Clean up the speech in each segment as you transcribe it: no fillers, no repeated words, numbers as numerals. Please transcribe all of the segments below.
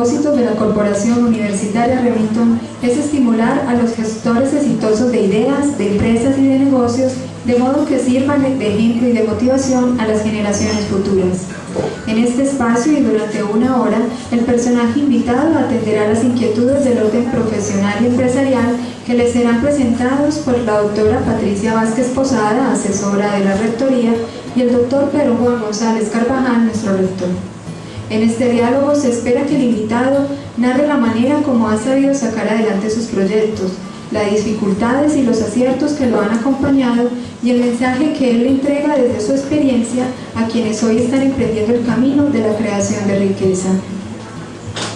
propósitos de la Corporación Universitaria Remington es estimular a los gestores exitosos de ideas, de empresas y de negocios, de modo que sirvan de ejemplo y de motivación a las generaciones futuras. En este espacio y durante una hora, el personaje invitado atenderá las inquietudes del orden profesional y empresarial que les serán presentados por la doctora Patricia Vázquez Posada, asesora de la Rectoría, y el doctor Pedro Juan González Carvajal, nuestro rector. En este diálogo se espera que el invitado narre la manera como ha sabido sacar adelante sus proyectos, las dificultades y los aciertos que lo han acompañado y el mensaje que él le entrega desde su experiencia a quienes hoy están emprendiendo el camino de la creación de riqueza.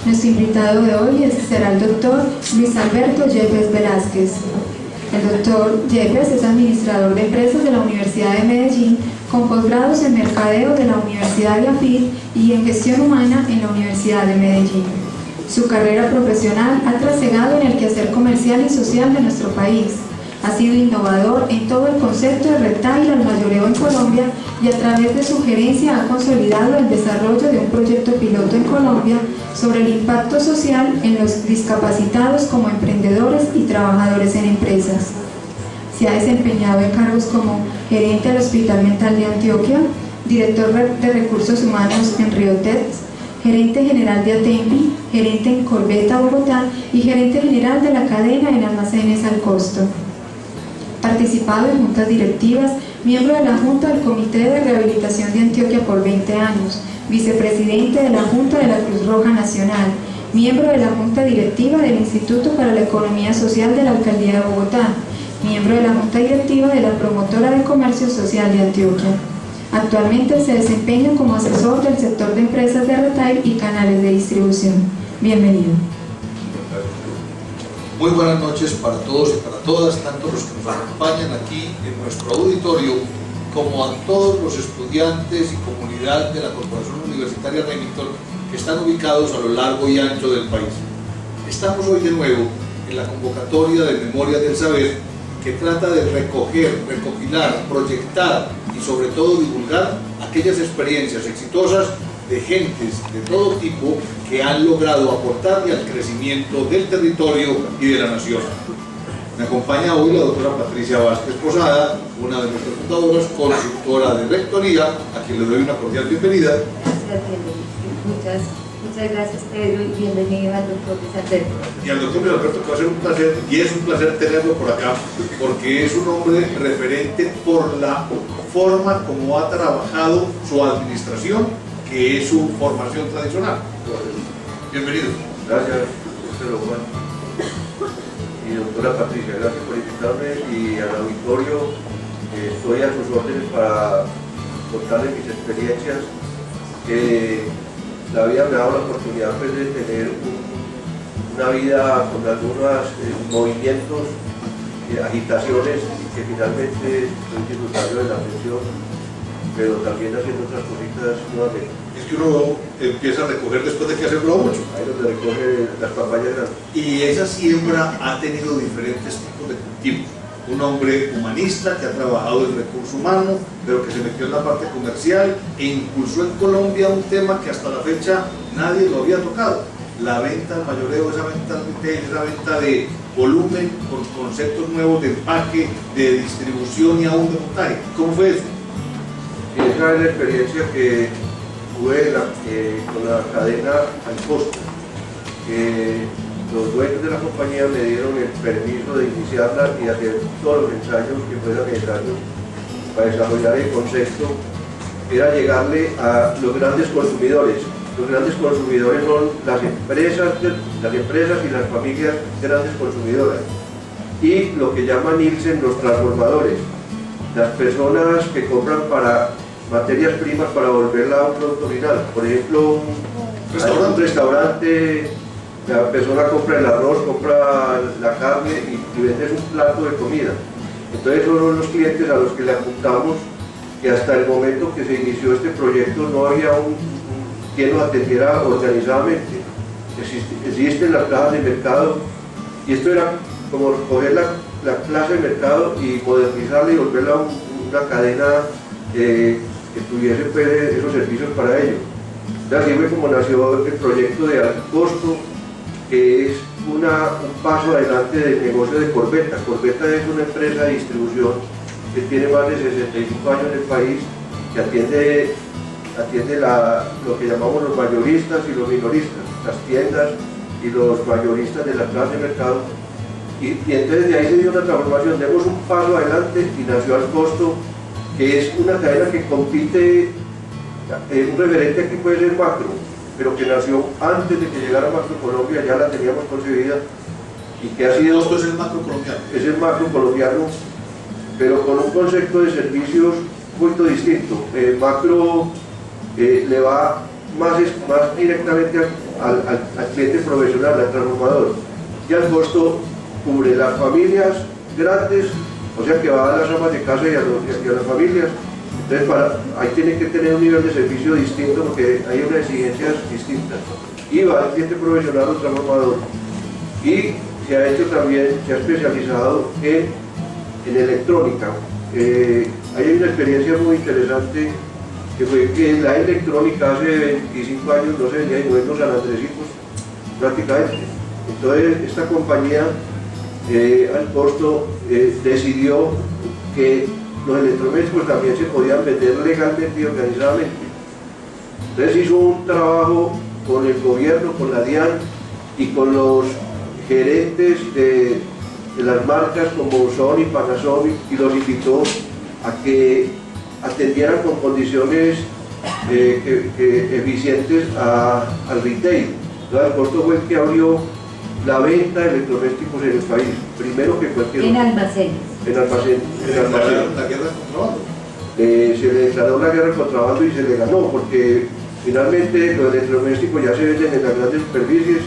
Nuestro invitado de hoy será el doctor Luis Alberto Yepes Velázquez. El doctor Yepes es administrador de empresas de la Universidad de Medellín, con posgrados en Mercadeo de la Universidad de AFIT y en Gestión Humana en la Universidad de Medellín. Su carrera profesional ha trasegado en el quehacer comercial y social de nuestro país. Ha sido innovador en todo el concepto de retail al mayoreo en Colombia y a través de su gerencia ha consolidado el desarrollo de un proyecto piloto en Colombia sobre el impacto social en los discapacitados como emprendedores y trabajadores en empresas. Se ha desempeñado en cargos como gerente del Hospital Mental de Antioquia, director de Recursos Humanos en Riotex, gerente general de Atembi, gerente en Corbeta, Bogotá y gerente general de la cadena en almacenes al costo. Participado en juntas directivas, miembro de la Junta del Comité de Rehabilitación de Antioquia por 20 años, vicepresidente de la Junta de la Cruz Roja Nacional, miembro de la Junta Directiva del Instituto para la Economía Social de la Alcaldía de Bogotá, miembro de la Junta Directiva de la Promotora de Comercio Social de Antioquia. Actualmente se desempeña como asesor del sector de empresas de retail y canales de distribución. Bienvenido. Muy buenas noches para todos y para todas, tanto los que nos acompañan aquí en nuestro auditorio, como a todos los estudiantes y comunidad de la Corporación Universitaria Remington que están ubicados a lo largo y ancho del país. Estamos hoy de nuevo en la convocatoria de Memoria del Saber, que trata de recoger, recopilar, proyectar y sobre todo divulgar aquellas experiencias exitosas de gentes de todo tipo que han logrado aportarle al crecimiento del territorio y de la nación. Me acompaña hoy la doctora Patricia Vázquez Posada, una de nuestras fundadoras, consultora de Rectoría, a quien le doy una cordial bienvenida. Muchas gracias, Pedro, y bienvenido al doctor Luis Alberto. Y al doctor Luis Alberto, que va a ser un placer, y es un placer tenerlo por acá, porque es un hombre referente por la forma como ha trabajado su administración, que es su formación tradicional. Bienvenido. Gracias, Pedro Juan. Y doctora Patricia, gracias por invitarme, y al auditorio, estoy a sus órdenes para contarles mis experiencias. La vida me ha dado la oportunidad pues, de tener una vida con algunos movimientos, agitaciones, y que finalmente estoy disfrutando de la pensión, pero también haciendo otras cositas nuevamente. Es que uno empieza a recoger después de que hace mucho. Ahí donde recoge las papayas grandes. Y esa siembra ha tenido diferentes tipos de cultivos. Un hombre humanista que ha trabajado en recurso humano, pero que se metió en la parte comercial e impulsó en Colombia un tema que hasta la fecha nadie lo había tocado: la venta al mayoreo, esa venta al retail, esa venta de volumen con conceptos nuevos de empaque, de distribución y aún de montaje. ¿Cómo fue eso? Y esa es la experiencia que tuve con la cadena al costo. Los dueños de la compañía me dieron el permiso de iniciarla y hacer todos los ensayos que fueran necesarios para desarrollar el concepto. Era llegarle a los grandes consumidores. Los grandes consumidores son las empresas y las familias grandes consumidoras. Y lo que llaman Nielsen, los transformadores. Las personas que compran para materias primas para volverla a un producto final. Por ejemplo, un restaurante, la persona compra el arroz, compra la carne y vendes un plato de comida. Entonces son los clientes a los que le apuntamos, que hasta el momento que se inició este proyecto no había quien lo atendiera organizadamente. Existen las plazas de mercado, y esto era como coger la plaza de mercado y modernizarla y volverla a una cadena que tuviese pues, esos servicios para ello. Así fue como nació el proyecto de Alto Costo, que es un paso adelante del negocio de Corbeta. Corbeta es una empresa de distribución que tiene más de 65 años en el país, que atiende lo que llamamos los mayoristas y los minoristas, las tiendas y los mayoristas de la clase de mercado. Y entonces de ahí se dio una transformación, demos un paso adelante y nació Alto Costo, que es una cadena que compite, un referente aquí puede ser Macro, pero que nació antes de que llegara Macro Colombia, ya la teníamos concebida y que ha sido... Esto es el macro colombiano. Es el macro colombiano, pero con un concepto de servicios muy distinto. El macro le va más directamente al cliente profesional, al transformador, y Alto Costo cubre las familias grandes, o sea que va a las amas de casa y a las familias. Entonces ahí tiene que tener un nivel de servicio distinto porque hay unas exigencias distintas. Y va al cliente profesional o transformador. Y se ha hecho también, se ha especializado en electrónica. Hay una experiencia muy interesante que fue que la electrónica hace 25 años no se vendía en Nuevos San Andresitos prácticamente. Entonces esta compañía Alto Costo decidió que los electrodomésticos también se podían vender legalmente y organizadamente. Entonces hizo un trabajo con el gobierno, con la DIAN y con los gerentes de las marcas como Sony, Panasonic, y los invitó a que atendieran con condiciones eficientes al retail. Entonces Alto Costo fue el que abrió la venta de electrodomésticos en el país, primero que cualquier En almacenes. en almacén. La guerra del contrabando. Se le declaró la guerra al contrabando y se le ganó, porque finalmente los electrodomésticos ya se venden en las grandes superficies,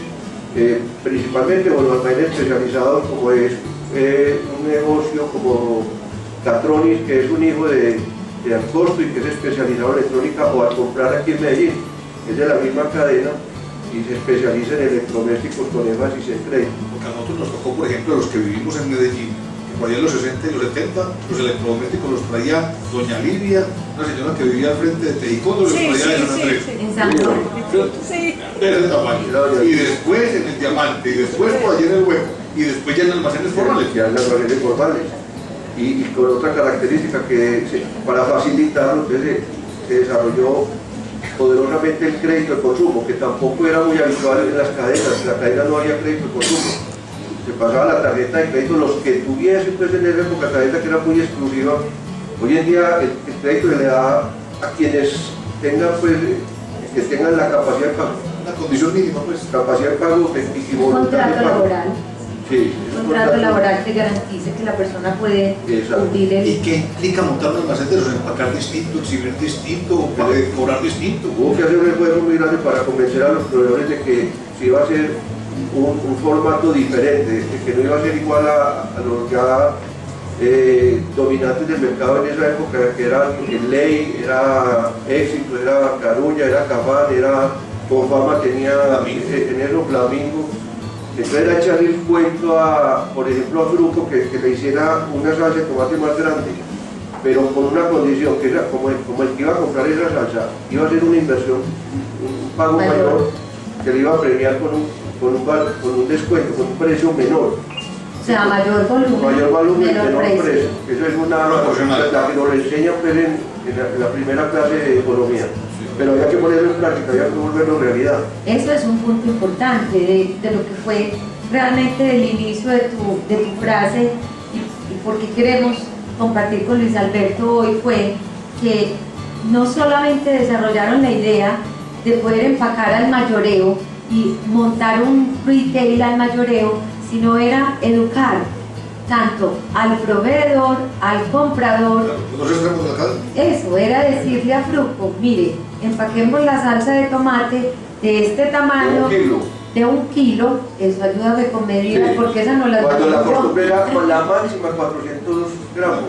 principalmente con los almacenes especializados, como es un negocio como Catronis, que es un hijo de Alto Costo y que es especializado en electrónica, o al comprar aquí en Medellín, es de la misma cadena y se especializa en electrodomésticos con énfasis en crédito. Porque a nosotros nos tocó, por ejemplo, a los que vivimos en Medellín, que por allá en los 60 y los 70, los electrodomésticos los traía doña Livia, una señora que vivía al frente de Teicondo, los traía de San Andrés. En San Juan. De ese tamaño. Y después en el Diamante, y después por allá en el Hueco, y después ya en almacenes formales. Ya en almacenes formales. Y con otra característica que para facilitarlo, entonces se desarrolló poderosamente el crédito de consumo, que tampoco era muy habitual en las cadenas. En la cadena no había crédito de consumo. Se pasaba la tarjeta de crédito, los que tuviesen pues en esa época tarjeta que era muy exclusiva. Hoy en día el crédito se le da a quienes tengan pues, que tengan la capacidad de pago. Una condición mínima, pues. Capacidad de pago y voluntad de Contrato pago. laboral. Sí, Un contrato laboral que garantice que la persona puede cumplir ¿Y el... qué implica montar un almacén de los empacar distinto, exhibir distinto, cobrar distinto? Hubo que hacer un esfuerzo muy grande para convencer a los proveedores de que se iba a hacer un formato diferente, de que no iba a ser igual a los ya dominantes del mercado en esa época, que eran Ley, era Éxito, era Carulla, era Cafán, era Confama, tenía en eso Flamingo. Entonces era echarle el cuento por ejemplo, a Fruco que le hiciera una salsa de tomate más grande, pero con una condición, que era como el que iba a comprar esa salsa, iba a hacer una inversión, un pago mayor, que le iba a premiar con un descuento, con un precio menor. O sea, mayor volumen, menor precio. Eso es la que nos enseñan pues, en la primera clase de economía. Pero había que ponerlo en práctica, había que volverlo realidad. Eso es un punto importante de lo que fue realmente el inicio de tu frase y por qué queremos compartir con Luis Alberto hoy fue que no solamente desarrollaron la idea de poder empacar al mayoreo y montar un retail al mayoreo, sino era educar tanto al proveedor, al comprador. Eso era decirle a Fruco, mire, empaquemos la salsa de tomate de este tamaño, de un kilo, eso ayúdame con medidas, porque esa no la cuando la costumbre era con la máxima 400 gramos,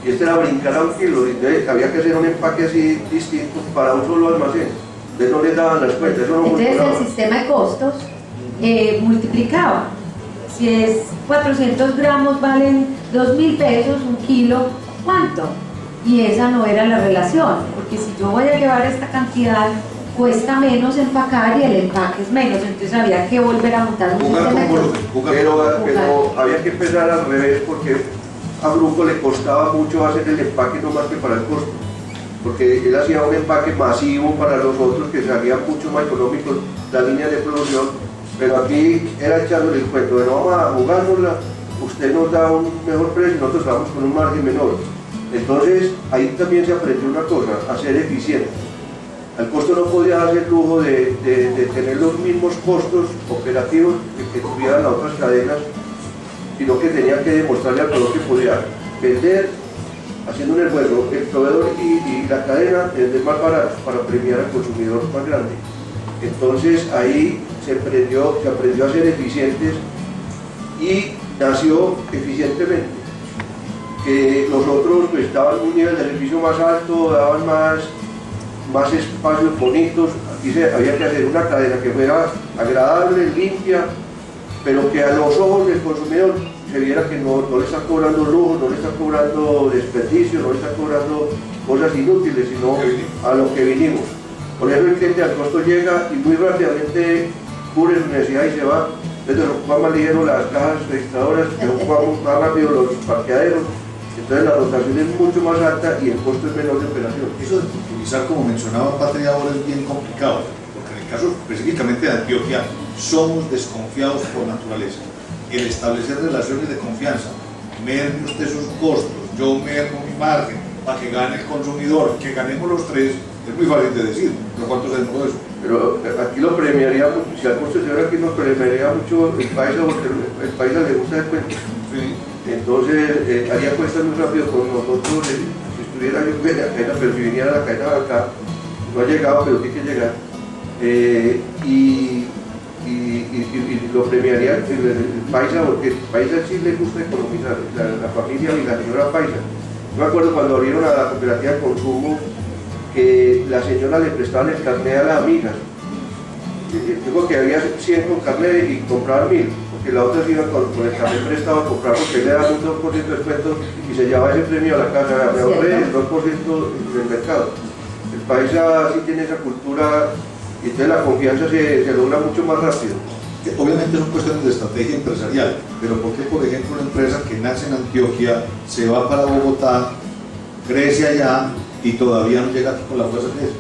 y este era brincar a un kilo, entonces había que hacer un empaque así distinto para un solo almacén, entonces no les daban las cuentas, eso no entonces funcionaba. el sistema de costos multiplicaba. Si es 400 gramos valen 2.000 pesos, un kilo, ¿cuánto? Y esa no era la relación, porque si yo voy a llevar esta cantidad cuesta menos empacar y el empaque es menos, entonces había que volver a montar un Jugar sistema con de- volumen, jugar Pero había que empezar al revés porque a Grupo le costaba mucho hacer el empaque no más que para el costo, porque él hacía un empaque masivo para los otros que salían mucho más económicos las líneas de producción, pero aquí era echándole el cuento de no vamos a jugárnosla, usted nos da un mejor precio y nosotros vamos con un margen menor. Entonces ahí también se aprendió una cosa, a ser eficiente. Al costo no podía darse el lujo de tener los mismos costos operativos que tuvieran las otras cadenas, sino que tenía que demostrarle al proveedor que podía vender haciendo un esfuerzo el proveedor y la cadena es más barato para premiar al consumidor más grande. Entonces ahí se aprendió a ser eficientes y nació eficientemente. Que los otros pues, estaban en un nivel de servicio más alto, daban más espacios bonitos. Aquí había que hacer una cadena que fuera agradable, limpia, pero que a los ojos del consumidor se viera que no le está cobrando lujo, no le está cobrando desperdicio, no le está cobrando cosas inútiles, sino a lo que vinimos. Por eso el cliente al costo llega y muy rápidamente cubre su necesidad y se va. Entonces nos ocupa más ligero las cajas registradoras, nos ocupamos más rápido los parqueaderos. Entonces la rotación es mucho más alta y el costo es menor de operación. Eso de utilizar, como mencionaba Patria, ahora es bien complicado, porque en el caso específicamente de Antioquia somos desconfiados por naturaleza. El establecer relaciones de confianza, merme usted sus costos, yo mermo mi margen, para que gane el consumidor, que ganemos los tres, es muy fácil de decir, pero ¿cuánto se demoró eso? Pero aquí lo premiaría mucho, si al constructor aquí nos premiaría mucho el paisa, porque el paisa le gusta el cuento. Sí. Entonces haría cuestas muy rápido con nosotros, si estuviera yo en la cadena, pero si viniera la cadena acá, no ha llegado, pero tiene que llegar. Y lo premiaría el paisa, porque el paisa sí le gusta economizar, la familia y la señora paisa. Yo me acuerdo cuando abrieron a la cooperativa de consumo, que la señora le prestaba el carnet a las amigas. Digo que había 100 con carnet y compraban 1000, porque la otra se iba con el carnet prestado a comprar porque él le daba un 2% de descuento y se llevaba ese premio a la casa, me ahorré el 2% del mercado. El paisa sí tiene esa cultura y entonces la confianza se logra mucho más rápido. Obviamente son cuestiones de estrategia empresarial, pero ¿por qué, por ejemplo, una empresa que nace en Antioquia se va para Bogotá, crece allá y todavía no llega aquí con la fuerza que es?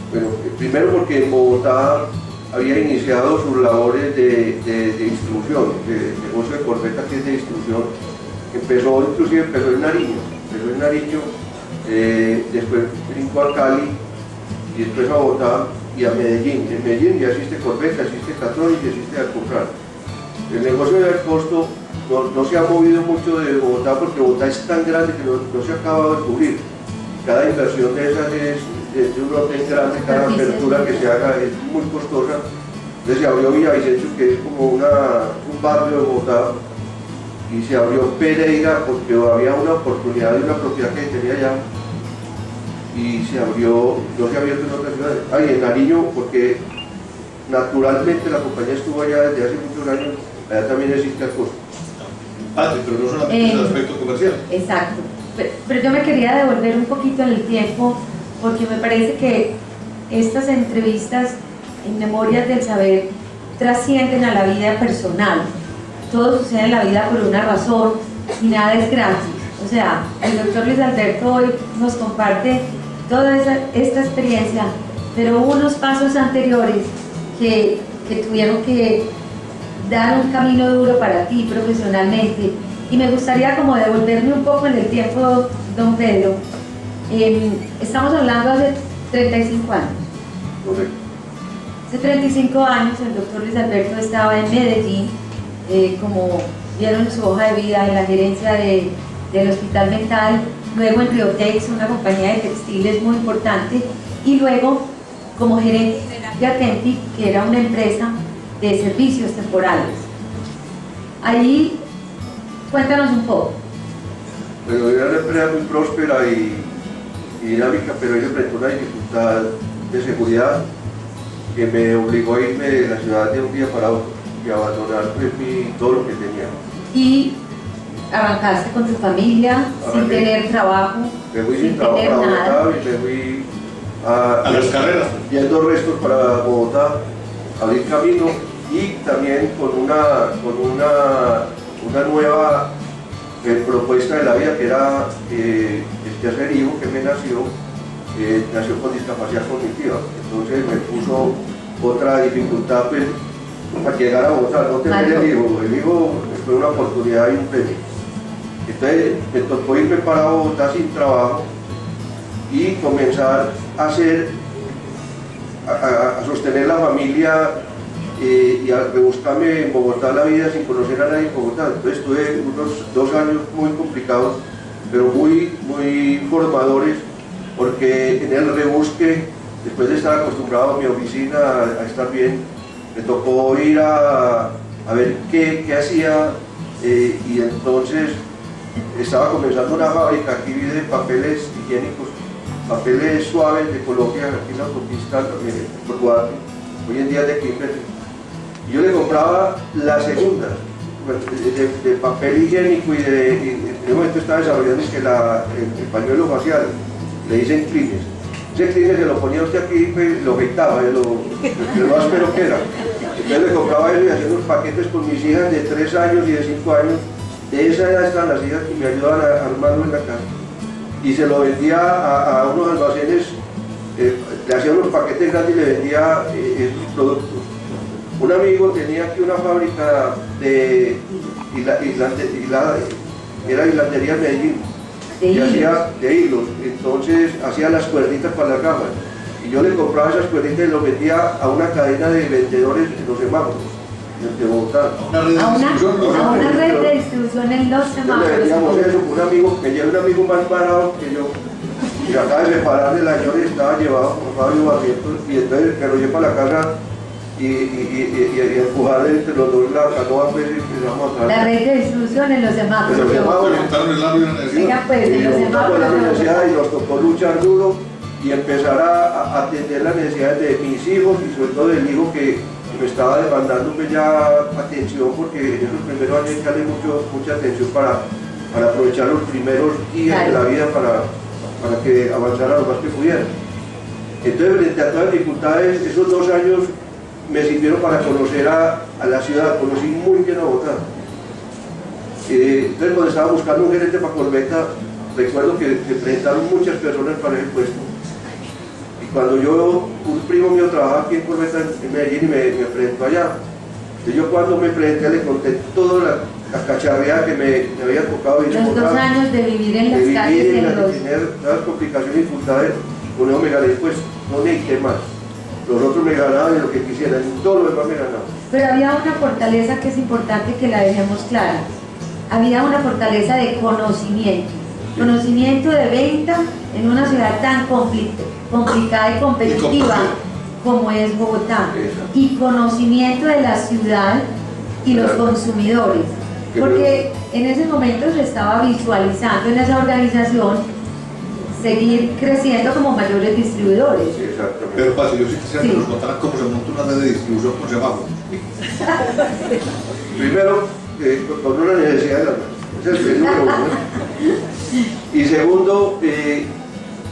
Bueno, primero porque en Bogotá había iniciado sus labores de distribución, de negocio de corbeta que es de distribución, inclusive empezó en Nariño, después brincó a Cali y después a Bogotá y a Medellín. En Medellín ya existe corbeta, existe Catrón y existe Alcoprar. El negocio del costo no se ha movido mucho de Bogotá porque Bogotá es tan grande que no se ha acabado de cubrir. Cada inversión de esas es de un hotel grande, cada apertura que se haga es muy costosa. Entonces se abrió Villavicencio, que es como un barrio de Bogotá, y se abrió Pereira porque había una oportunidad de una propiedad que tenía allá, y no se ha abierto en otras ciudades. En Nariño, porque naturalmente la compañía estuvo allá desde hace muchos años, allá también existe el costo. Pero no solamente es el aspecto comercial. Exacto. Pero yo me quería devolver un poquito en el tiempo, porque me parece que estas entrevistas en Memorias del Saber trascienden a la vida personal. Todo sucede en la vida por una razón y nada es gratis. O sea, el doctor Luis Alberto hoy nos comparte toda esta experiencia, pero hubo unos pasos anteriores que tuvieron que dar un camino duro para ti profesionalmente. Y me gustaría como devolverme un poco en el tiempo, don Pedro. Estamos hablando hace 35 años. Correcto. Hace 35 años el doctor Luis Alberto estaba en Medellín, como vieron su hoja de vida en la gerencia del Hospital Mental, luego en Riotex, una compañía de textiles muy importante, y luego como gerente de Atentic, que era una empresa de servicios temporales. Ahí, cuéntanos un poco. Pero era una empresa muy próspera y dinámica, pero ella enfrentó una dificultad de seguridad que me obligó a irme de la ciudad de un día para otro y abandonar pues, todo lo que tenía. Y arrancaste con tu familia sin tener trabajo, Me fui sin sin trabajo tener para nada. Bogotá y me fui a las carreras, viendo restos para Bogotá, abrir camino, y también con una nueva propuesta de la vida, que era el tercer hijo que me nació con discapacidad cognitiva. Entonces me puso otra dificultad, pues, para llegar a Bogotá, no tener el hijo fue una oportunidad y un premio. Entonces me tocó irme para Bogotá sin trabajo y comenzar a sostener la familia y a rebuscarme en Bogotá la vida sin conocer a nadie en Bogotá. Entonces tuve unos 2 años muy complicados, pero muy formadores, porque en el rebusque, después de estar acostumbrado a mi oficina, a estar bien, me tocó ir a ver qué hacía, y entonces estaba comenzando una fábrica aquí de papeles higiénicos, papeles suaves de Colombia, aquí en la autopista por Guadalupe, hoy en día de Kimberly. Yo le compraba la segunda de papel higiénico, y en ese momento estaba desarrollando el pañuelo facial, le dicen Kleenex. Ese Kleenex se lo ponía usted aquí, pues, lo afeitaba, lo áspero que era. Entonces le compraba eso y hacía unos paquetes con mis hijas de 3 años y de 5 años. De esa edad están las hijas que me ayudaban a armarlo en la casa. Y se lo vendía a unos almacenes, le hacía unos paquetes grandes y le vendía esos productos. Un amigo tenía aquí una fábrica era hilandería en Medellín, y hacía de hilos, entonces hacía las cuerditas para las gafas, y yo le compraba esas cuerditas y lo vendía a una cadena de vendedores en los semáforos de Bogotá. A una red de distribución en los semáforos. Le vendíamos eso, un amigo más parado que yo, y acaba de separar de la señora, estaba llevado por Fabio Barrientos, y entonces me lo llevé para la casa y empujar entre los dos la canoa, pues, y empezamos a la red de distribución en los semáforos. En los semáforos. Oiga, pues, en los semáforos. La universidad, y nos tocó luchar duro y empezar a atender las necesidades de mis hijos, y sobre todo del hijo que me estaba demandando, pues, ya atención, porque en esos primeros años hay que darle mucha atención para aprovechar los primeros días de la vida para que avanzara lo más que pudiera. Entonces, frente a todas las dificultades, esos 2 años me sirvieron para conocer a la ciudad. Conocí muy bien a Bogotá. Entonces, cuando estaba buscando un gerente para Corveta, recuerdo que se presentaron muchas personas para el puesto. Y cuando un primo mío trabajaba aquí en Corveta, en Medellín, y me presentó allá. Entonces, yo cuando me presenté le conté toda la cacharreada que me había tocado vivir en Bogotá. Los 2 años de vivir en las calles, de tener las complicaciones y dificultades. Con eso me gané, pues, no necesité más. Los otros me ganaban de lo que quisieran, todo lo demás me ganaban. Pero había una fortaleza que es importante que la dejemos clara. Había una fortaleza de conocimiento. Conocimiento de venta en una ciudad tan complicada y competitiva como es Bogotá. Y conocimiento de la ciudad y los consumidores. Porque en ese momento se estaba visualizando en esa organización seguir creciendo como mayores distribuidores. Sí, exactamente. Pero Pati, yo sí quisiera que nos contaran cómo se monta una red de distribución con semáforos. Primero, con una necesidad de la mano. Ese es el número 1. Y segundo,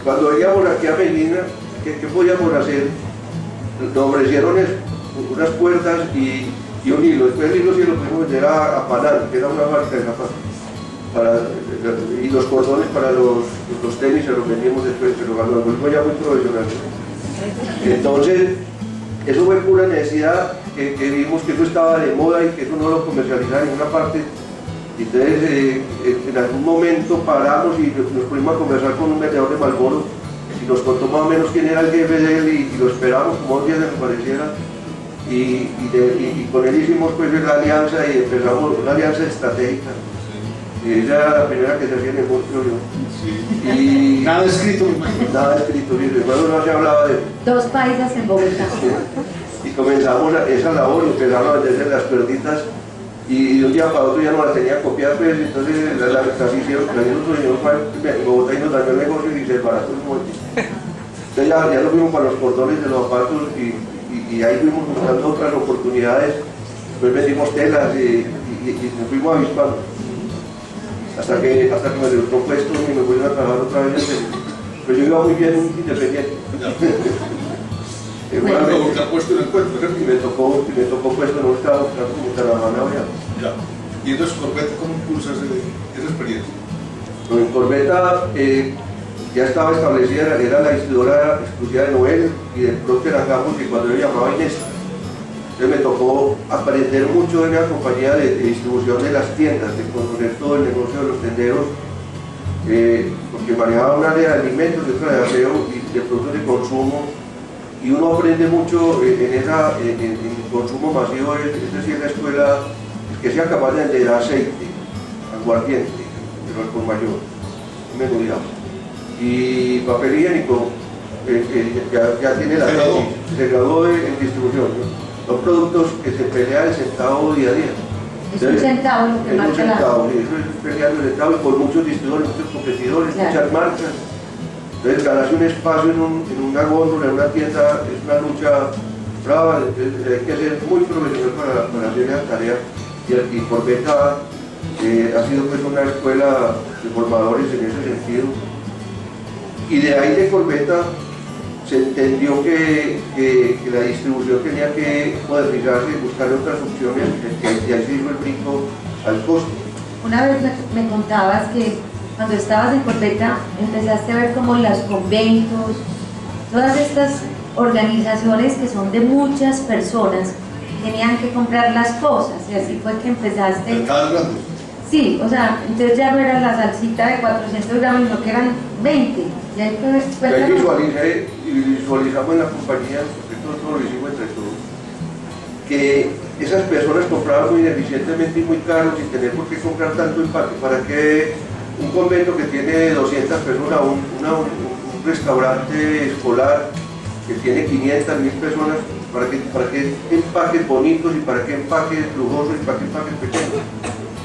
cuando veníamos aquí a Medina, ¿qué podíamos hacer? Nos ofrecieron unas puertas y un hilo. Después el hilo sí lo pudimos vender a Panal, que era una marca de zapatos. Y los cordones para los tenis se los vendíamos después, pero cuando nos volvimos ya muy profesionales. Entonces, eso fue pura necesidad, que vimos que eso estaba de moda y que eso no lo comercializaba en ninguna parte. Entonces, en algún momento paramos y nos pusimos a conversar con un vendedor de Marlboro, y nos contó más o menos quién era el jefe de él, y lo esperamos como 2 días de que apareciera. Y con él hicimos, pues, la alianza, y empezamos una alianza estratégica. Y esa era la primera que se hacía en el mundo. Y nada escrito, nada escrito, bueno, no se hablaba de 2 paisas en Bogotá. y comenzamos esa labor, y empezamos a venderse las cuerditas, y de un día para otro ya no las tenía copiadas, pues. Entonces las hicieron, en Bogotá, y nos dañó el negocio y se desbarató un montón. Entonces ya nos fuimos para los cordones de los zapatos, y ahí fuimos buscando otras oportunidades. Después vendimos telas y nos fuimos avispando. Hasta que me dio otro puesto y me volvieron a trabajar otra vez pero yo iba muy bien independiente. Bueno, me buscar puesto en el encuentro, ¿cierto? Y me tocó puesto, no estaba buscando como Taramana ya. Ya. Y entonces, Corbeta, ¿cómo impulsa esa experiencia? En Corbeta ya estaba establecida, era la distribuidora exclusiva de Noel y de Procter & Gamble, que cuando yo llamaba Inés. Entonces me tocó aprender mucho de la compañía de distribución de las tiendas, de conocer todo el negocio de los tenderos, porque manejaba una área de alimentos y otra de aseo y de productos de consumo, y uno aprende mucho en el consumo masivo, es decir, la escuela que sea capaz de vender aceite, aguardiente, el alcohol mayor, menudidad, y papel higiénico, ya tiene la tesis, se graduó en distribución, ¿no? Son productos que se pelea el centavo día a día. Es un centavo lo que marca la... Sí, eso es peleando el centavo y con muchos distribuidores, muchos competidores, claro, muchas marcas. Entonces ganarse un espacio en una góndola, en una tienda, es una lucha brava. Entonces, hay que ser muy profesional para hacer esa tarea. Y Corbeta ha sido pues una escuela de formadores en ese sentido. Y de ahí de Corbeta se entendió que la distribución tenía que modernizarse y buscar otras opciones, y ahí se hizo el brinco al costo. Una vez me contabas que cuando estabas en Corbeta empezaste a ver como los conventos, todas estas organizaciones que son de muchas personas, tenían que comprar las cosas, y así fue que empezaste. Mercados grandes. Sí, o sea, entonces ya no era la salsita de 400 gramos, sino que eran 20. Y ahí visualizamos en la compañía, porque todo lo hicimos entre todos, que esas personas compraban muy ineficientemente y muy caro sin tener por qué comprar tanto empaque. ¿Para qué un convento que tiene 200 personas, un restaurante escolar que tiene 500, 1000 personas, para qué empaques bonitos y para qué empaques lujosos y para qué empaques pequeños?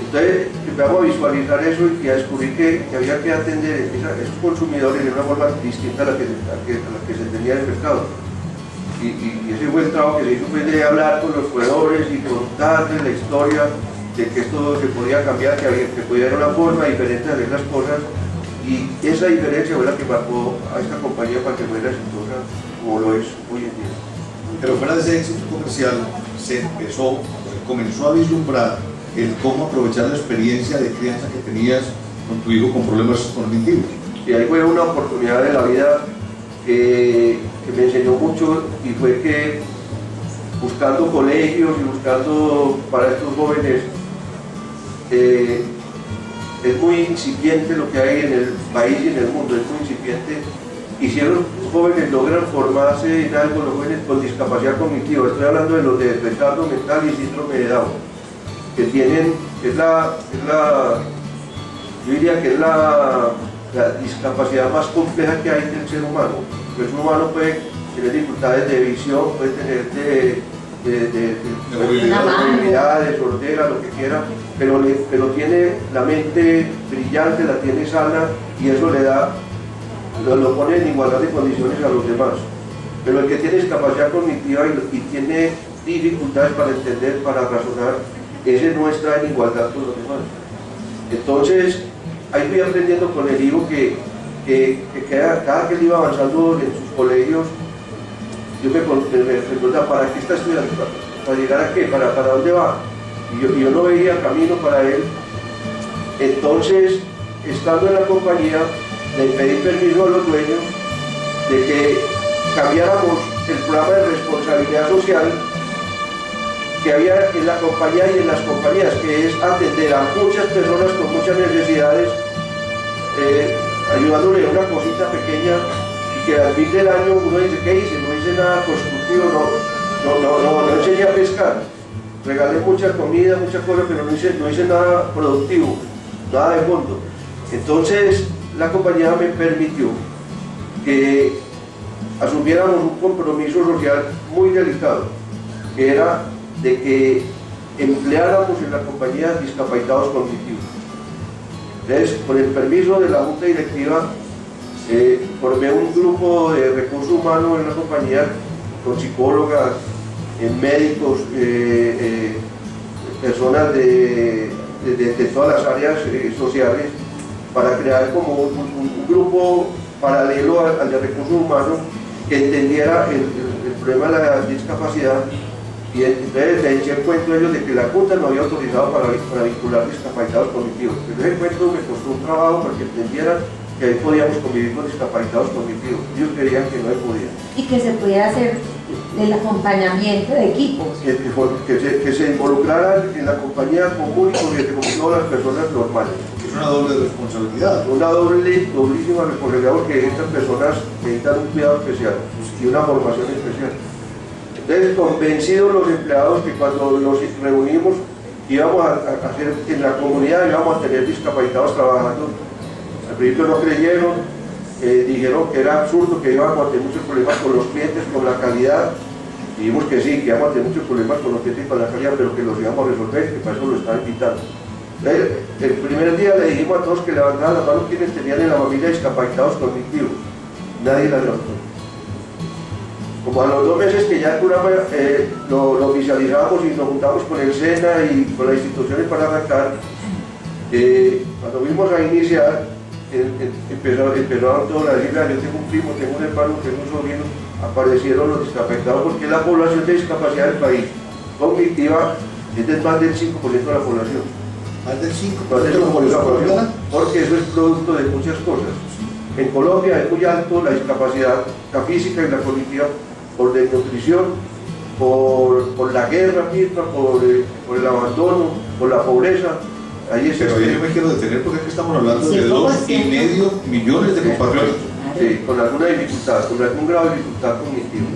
Entonces empezamos a visualizar eso y a descubrir que había que atender a esos consumidores de una forma distinta a la que se tenía en el mercado. Y ese fue el trabajo que se hizo, de hablar con los proveedores y contarles la historia de que esto se podía cambiar, que podía haber una forma diferente de hacer las cosas, y esa diferencia fue la que marcó a esta compañía para que fuera exitosa como lo es hoy en día. Pero fuera de ese éxito comercial, se comenzó a vislumbrar el cómo aprovechar la experiencia de crianza que tenías con tu hijo con problemas cognitivos. Y ahí fue una oportunidad de la vida que me enseñó mucho, y fue que buscando colegios y buscando para estos jóvenes, es muy incipiente lo que hay en el país y en el mundo, es muy incipiente, y si los jóvenes logran formarse en algo, los jóvenes con discapacidad cognitiva, estoy hablando de los de retardo mental y síndrome de Down, que tienen, yo diría que es la discapacidad más compleja que hay del ser humano. El ser humano puede tener dificultades de visión, puede tener de movilidad, de sordera, lo que quiera, pero tiene la mente brillante, la tiene sana, y eso le da, lo pone en igualdad de condiciones a los demás. Pero el que tiene discapacidad cognitiva y tiene dificultades para entender, para razonar, ese no está en igualdad con los demás. Entonces, ahí fui aprendiendo con el hijo que cada que él iba avanzando en sus colegios, yo me preguntaba, ¿para qué está estudiando? ¿Para llegar a qué? ¿Para dónde va? Y yo no veía camino para él. Entonces, estando en la compañía, le pedí permiso a los dueños de que cambiáramos el programa de responsabilidad social que había en la compañía y en las compañías, que es atender a muchas personas con muchas necesidades, ayudándole a una cosita pequeña, y que al fin del año uno dice, ¿qué hice? No hice nada constructivo, no enseñé a pescar, regalé mucha comida, muchas cosas, pero no hice nada productivo, nada de fondo. Entonces la compañía me permitió que asumiéramos un compromiso social muy delicado, que era de que empleáramos en la compañía discapacitados cognitivos. Entonces, con el permiso de la junta directiva, formé un grupo de recursos humanos en la compañía, con psicólogas, médicos, personas de todas las áreas sociales, para crear como un grupo paralelo al de recursos humanos, que entendiera el problema de la discapacidad. Y entonces les eché el cuento a ellos de que la Junta no había autorizado para vincular discapacitados cognitivos. Entonces el cuento me costó un trabajo para que entendieran que ahí podíamos convivir con discapacitados cognitivos. Ellos creían que no se podía. Y que se pudiera hacer el acompañamiento de equipos. Que se involucraran en la compañía común y corriente como todas las personas normales. Es una doble responsabilidad. Una doblísima responsabilidad, porque estas personas necesitan un cuidado especial y una formación especial. Entonces, convencidos los empleados que cuando nos reunimos íbamos a hacer en la comunidad, íbamos a tener discapacitados trabajando. Al principio no creyeron, dijeron que era absurdo, que íbamos a tener muchos problemas con los clientes, con la calidad. Dijimos que sí, que íbamos a tener muchos problemas con los clientes y con la calidad, pero que los íbamos a resolver, que para eso lo estaban invitando. El primer día le dijimos a todos que levantaran las manos quienes tenían en la familia discapacitados cognitivos. Nadie la levantó. Como a los 2 meses que ya lo oficializamos y nos juntamos con el SENA y con las instituciones para arrancar, cuando fuimos a iniciar, empezaron todos a decir, yo tengo un primo, tengo un hermano, tengo un sobrino, aparecieron los discapacitados, porque la población de discapacidad del país cognitiva es de más del 5% de la población. Más del 5% de la población, porque eso es producto de muchas cosas. En Colombia es muy alto la discapacidad, la física y la cognitiva, por desnutrición, por la guerra misma, por el abandono, por la pobreza. Ahí es. Pero yo me quiero detener porque aquí estamos hablando de 2,5 millones de compatriotas. Sí, con alguna dificultad, con algún grado de dificultad cognitiva.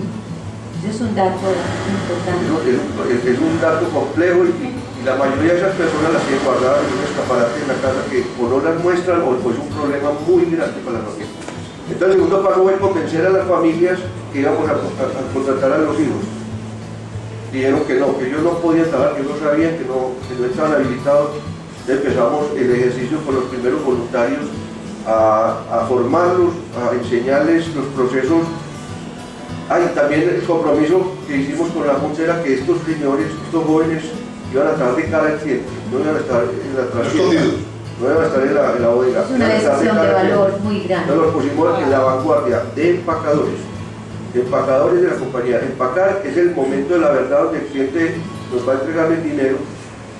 Eso es un dato importante. Es un dato complejo y la mayoría de esas personas las tienen guardadas en un escaparate en la casa que o no las muestran o es un problema muy grande para la familia. Entonces el segundo paso fue convencer a las familias que íbamos a contratar a los hijos. Dijeron que no, que ellos no podían trabajar, que no sabían, que no estaban habilitados. Entonces empezamos el ejercicio con los primeros voluntarios a formarlos, a enseñarles los procesos. Y también el compromiso que hicimos con la Junta era que estos señores, estos jóvenes, iban a estar de cara al cliente, no iban a estar en la trascienda, no iban a estar en la bodega. Es una decisión de valor muy grande. Entonces los pusimos en la vanguardia de empacadores de la compañía. Empacar es el momento de la verdad donde el cliente nos va a entregar el dinero,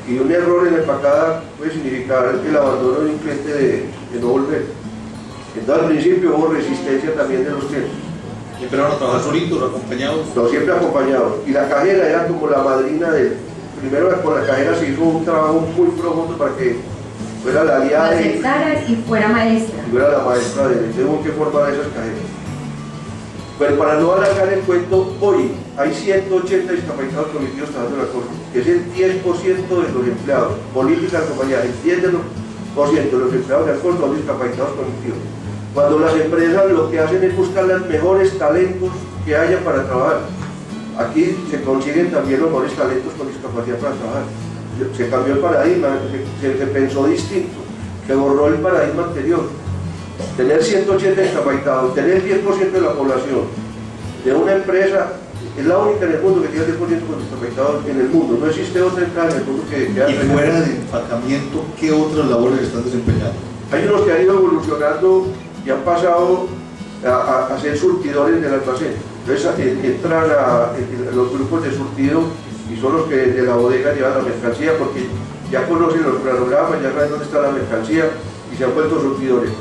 y un error en la empacada puede significar el abandono de un cliente de no volver. Entonces al principio hubo resistencia también de los clientes. ¿Siempre van a trabajar solitos, acompañados? No, siempre acompañados. Y la cajera era como la madrina de... Primero con la cajera se hizo un trabajo muy profundo para que fuera la aliada aceptara y fuera maestra. Y fuera la maestra de él. Tengo que formar a esas cajeras. Pero para no alargar el cuento, hoy hay 180 discapacitados cognitivos trabajando en la cosa, que es el 10% de los empleados. Política de la compañía, el 10% de los empleados de Alcor son discapacitados cognitivos. Cuando las empresas lo que hacen es buscar los mejores talentos que haya para trabajar. Aquí se consiguen también los mejores talentos con discapacidad para trabajar. Se cambió el paradigma, se pensó distinto, se borró el paradigma anterior. Tener 180 discapacitados, tener el 10% de la población de una empresa, es la única en el mundo que tiene el 10% con discapacitados en el mundo. No existe otra empresa en el mundo que y fuera de empacamiento, ¿qué otras labores están desempeñando? Hay unos que han ido evolucionando y han pasado a ser surtidores del almacén. Entonces entran los grupos de surtido y son los que de la bodega llevan la mercancía, porque ya conocen los cronogramas, ya saben dónde está la mercancía y se han vuelto surtidores.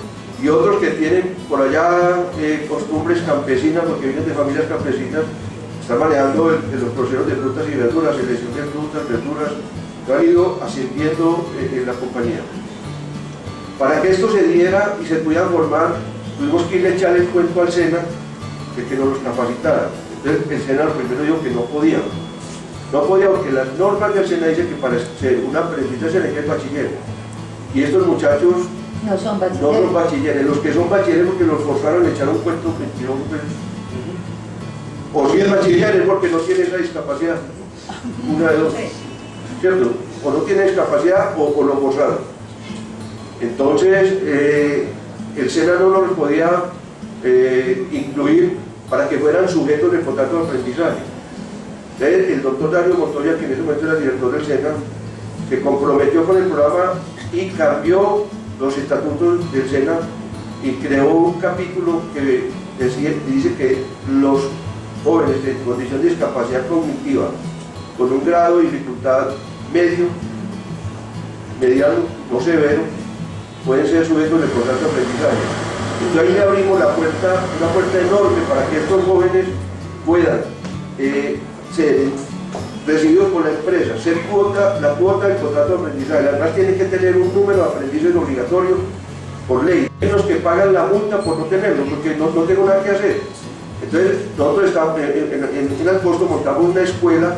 Y otros que tienen por allá costumbres campesinas, porque vienen de familias campesinas, están manejando los procesos de frutas y verduras, selección de frutas, verduras, que han ido ascendiendo en la compañía. Para que esto se diera y se pudieran formar, tuvimos que irle a echar el cuento al SENA de que nos los capacitara. Entonces el SENA lo primero dijo que no podía. No podía porque las normas del SENA dicen que para ser un aprendiz de SENA hay que ser bachiller. Y estos muchachos no son bachilleres. Los que son bachilleres porque los forzaron a echar un cuento mentiroso. O si es bachilleres porque no tiene esa discapacidad. Una de dos. ¿Cierto? O no tiene discapacidad o lo forzaron. Entonces, el SENA no los podía incluir para que fueran sujetos de contrato de aprendizaje. Entonces, el doctor Dario Montoya, que en ese momento era director del SENA, se comprometió con el programa y cambió los estatutos del SENA y creó un capítulo que dice que los jóvenes en condición de discapacidad cognitiva con un grado de dificultad medio, mediano, no severo, pueden ser sujetos de constante aprendizaje. Entonces ahí le abrimos una puerta enorme para que estos jóvenes puedan ser recibidos por la empresa, ser la cuota del contrato de aprendizaje. Además tienen que tener un número de aprendices obligatorio por ley. Hay los que pagan la multa por no tenerlo, porque no tengo nada que hacer. Entonces nosotros estamos en Alcosto montamos una escuela,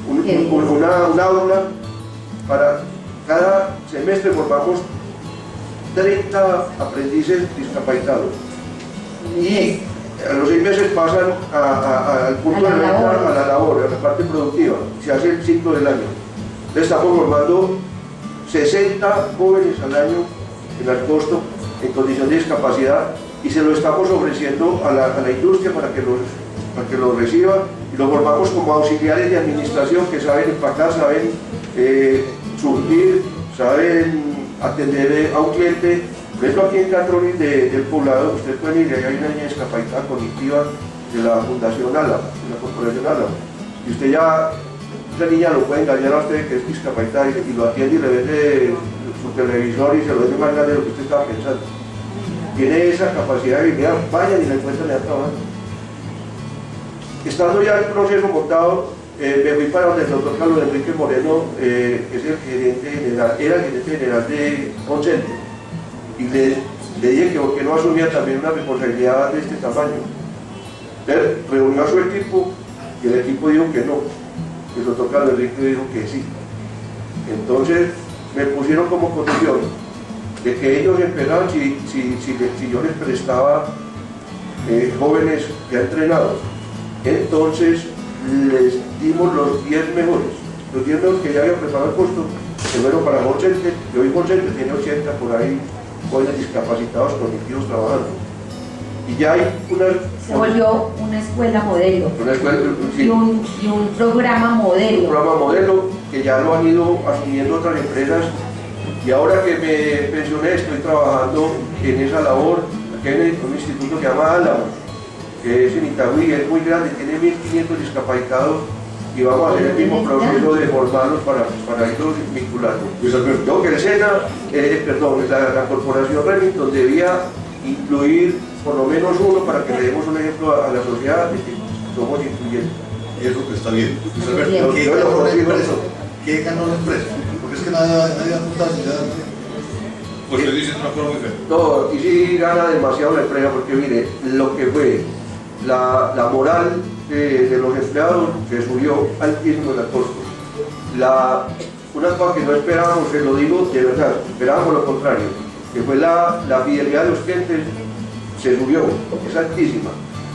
una aula, para cada semestre formamos 30 aprendices discapacitados. Y a los 6 meses pasan al punto de venta, a la labor, a la parte productiva. Se hace el ciclo del año. Entonces estamos formando 60 jóvenes al año en Alcosto en condición de discapacidad y se lo estamos ofreciendo a la industria para que lo reciba, y lo formamos como auxiliares de administración que saben empacar, saben surtir, saben atender a un cliente. Por ejemplo, aquí en Catronis del poblado, usted puede ir, hay una niña discapacitada cognitiva de la Fundación ALA, de la Corporación ALA, y usted ya, esa niña lo puede engañar a usted que es discapacitada y lo atiende y le vende su televisor y se lo vende más grande de lo que usted estaba pensando. Tiene esa capacidad de habilidad, vayan y la encuentran allá trabajando. Estando ya el proceso montado, me fui para donde el doctor Carlos Enrique Moreno, que es el gerente general, era el gerente general de Consente, y le dije que por qué no asumía también una responsabilidad de este tamaño. Él reunió a su equipo y el equipo dijo que no, el doctor Carlos Enrique dijo que sí. Entonces me pusieron como condición de que ellos empezaran si yo les prestaba jóvenes ya entrenados. Entonces les dimos los 10 mejores, los 10 mejores que ya habían preparado el puesto, que fueron para Consente, y hoy Consente tiene 80 por ahí jóvenes discapacitados cognitivos trabajando. Y ya hay se volvió una escuela modelo, sí, y un programa modelo. Un programa modelo que ya lo han ido asumiendo otras empresas, y ahora que me pensioné estoy trabajando en esa labor aquí en un instituto que se llama Álamo, que es en Itagüí, es muy grande, tiene 1.500 discapacitados, y vamos a hacer el mismo proceso de formarlos para irlos vinculando. Yo que la corporación Remington debía incluir por lo menos uno para que le demos un ejemplo a la sociedad de que somos incluyentes. Eso que está bien. Luis Alberto, ¿qué ganó la empresa? Porque es que nadie apunta a la ciudad. Pues te dicen una cosa muy fea. No, y sí gana demasiado la empresa, porque mire, lo que fue la moral de los empleados se subió altísimo en el costo. Una cosa que no esperábamos, se lo digo de verdad, esperábamos lo contrario, que fue la fidelidad de los clientes se subió, es altísima,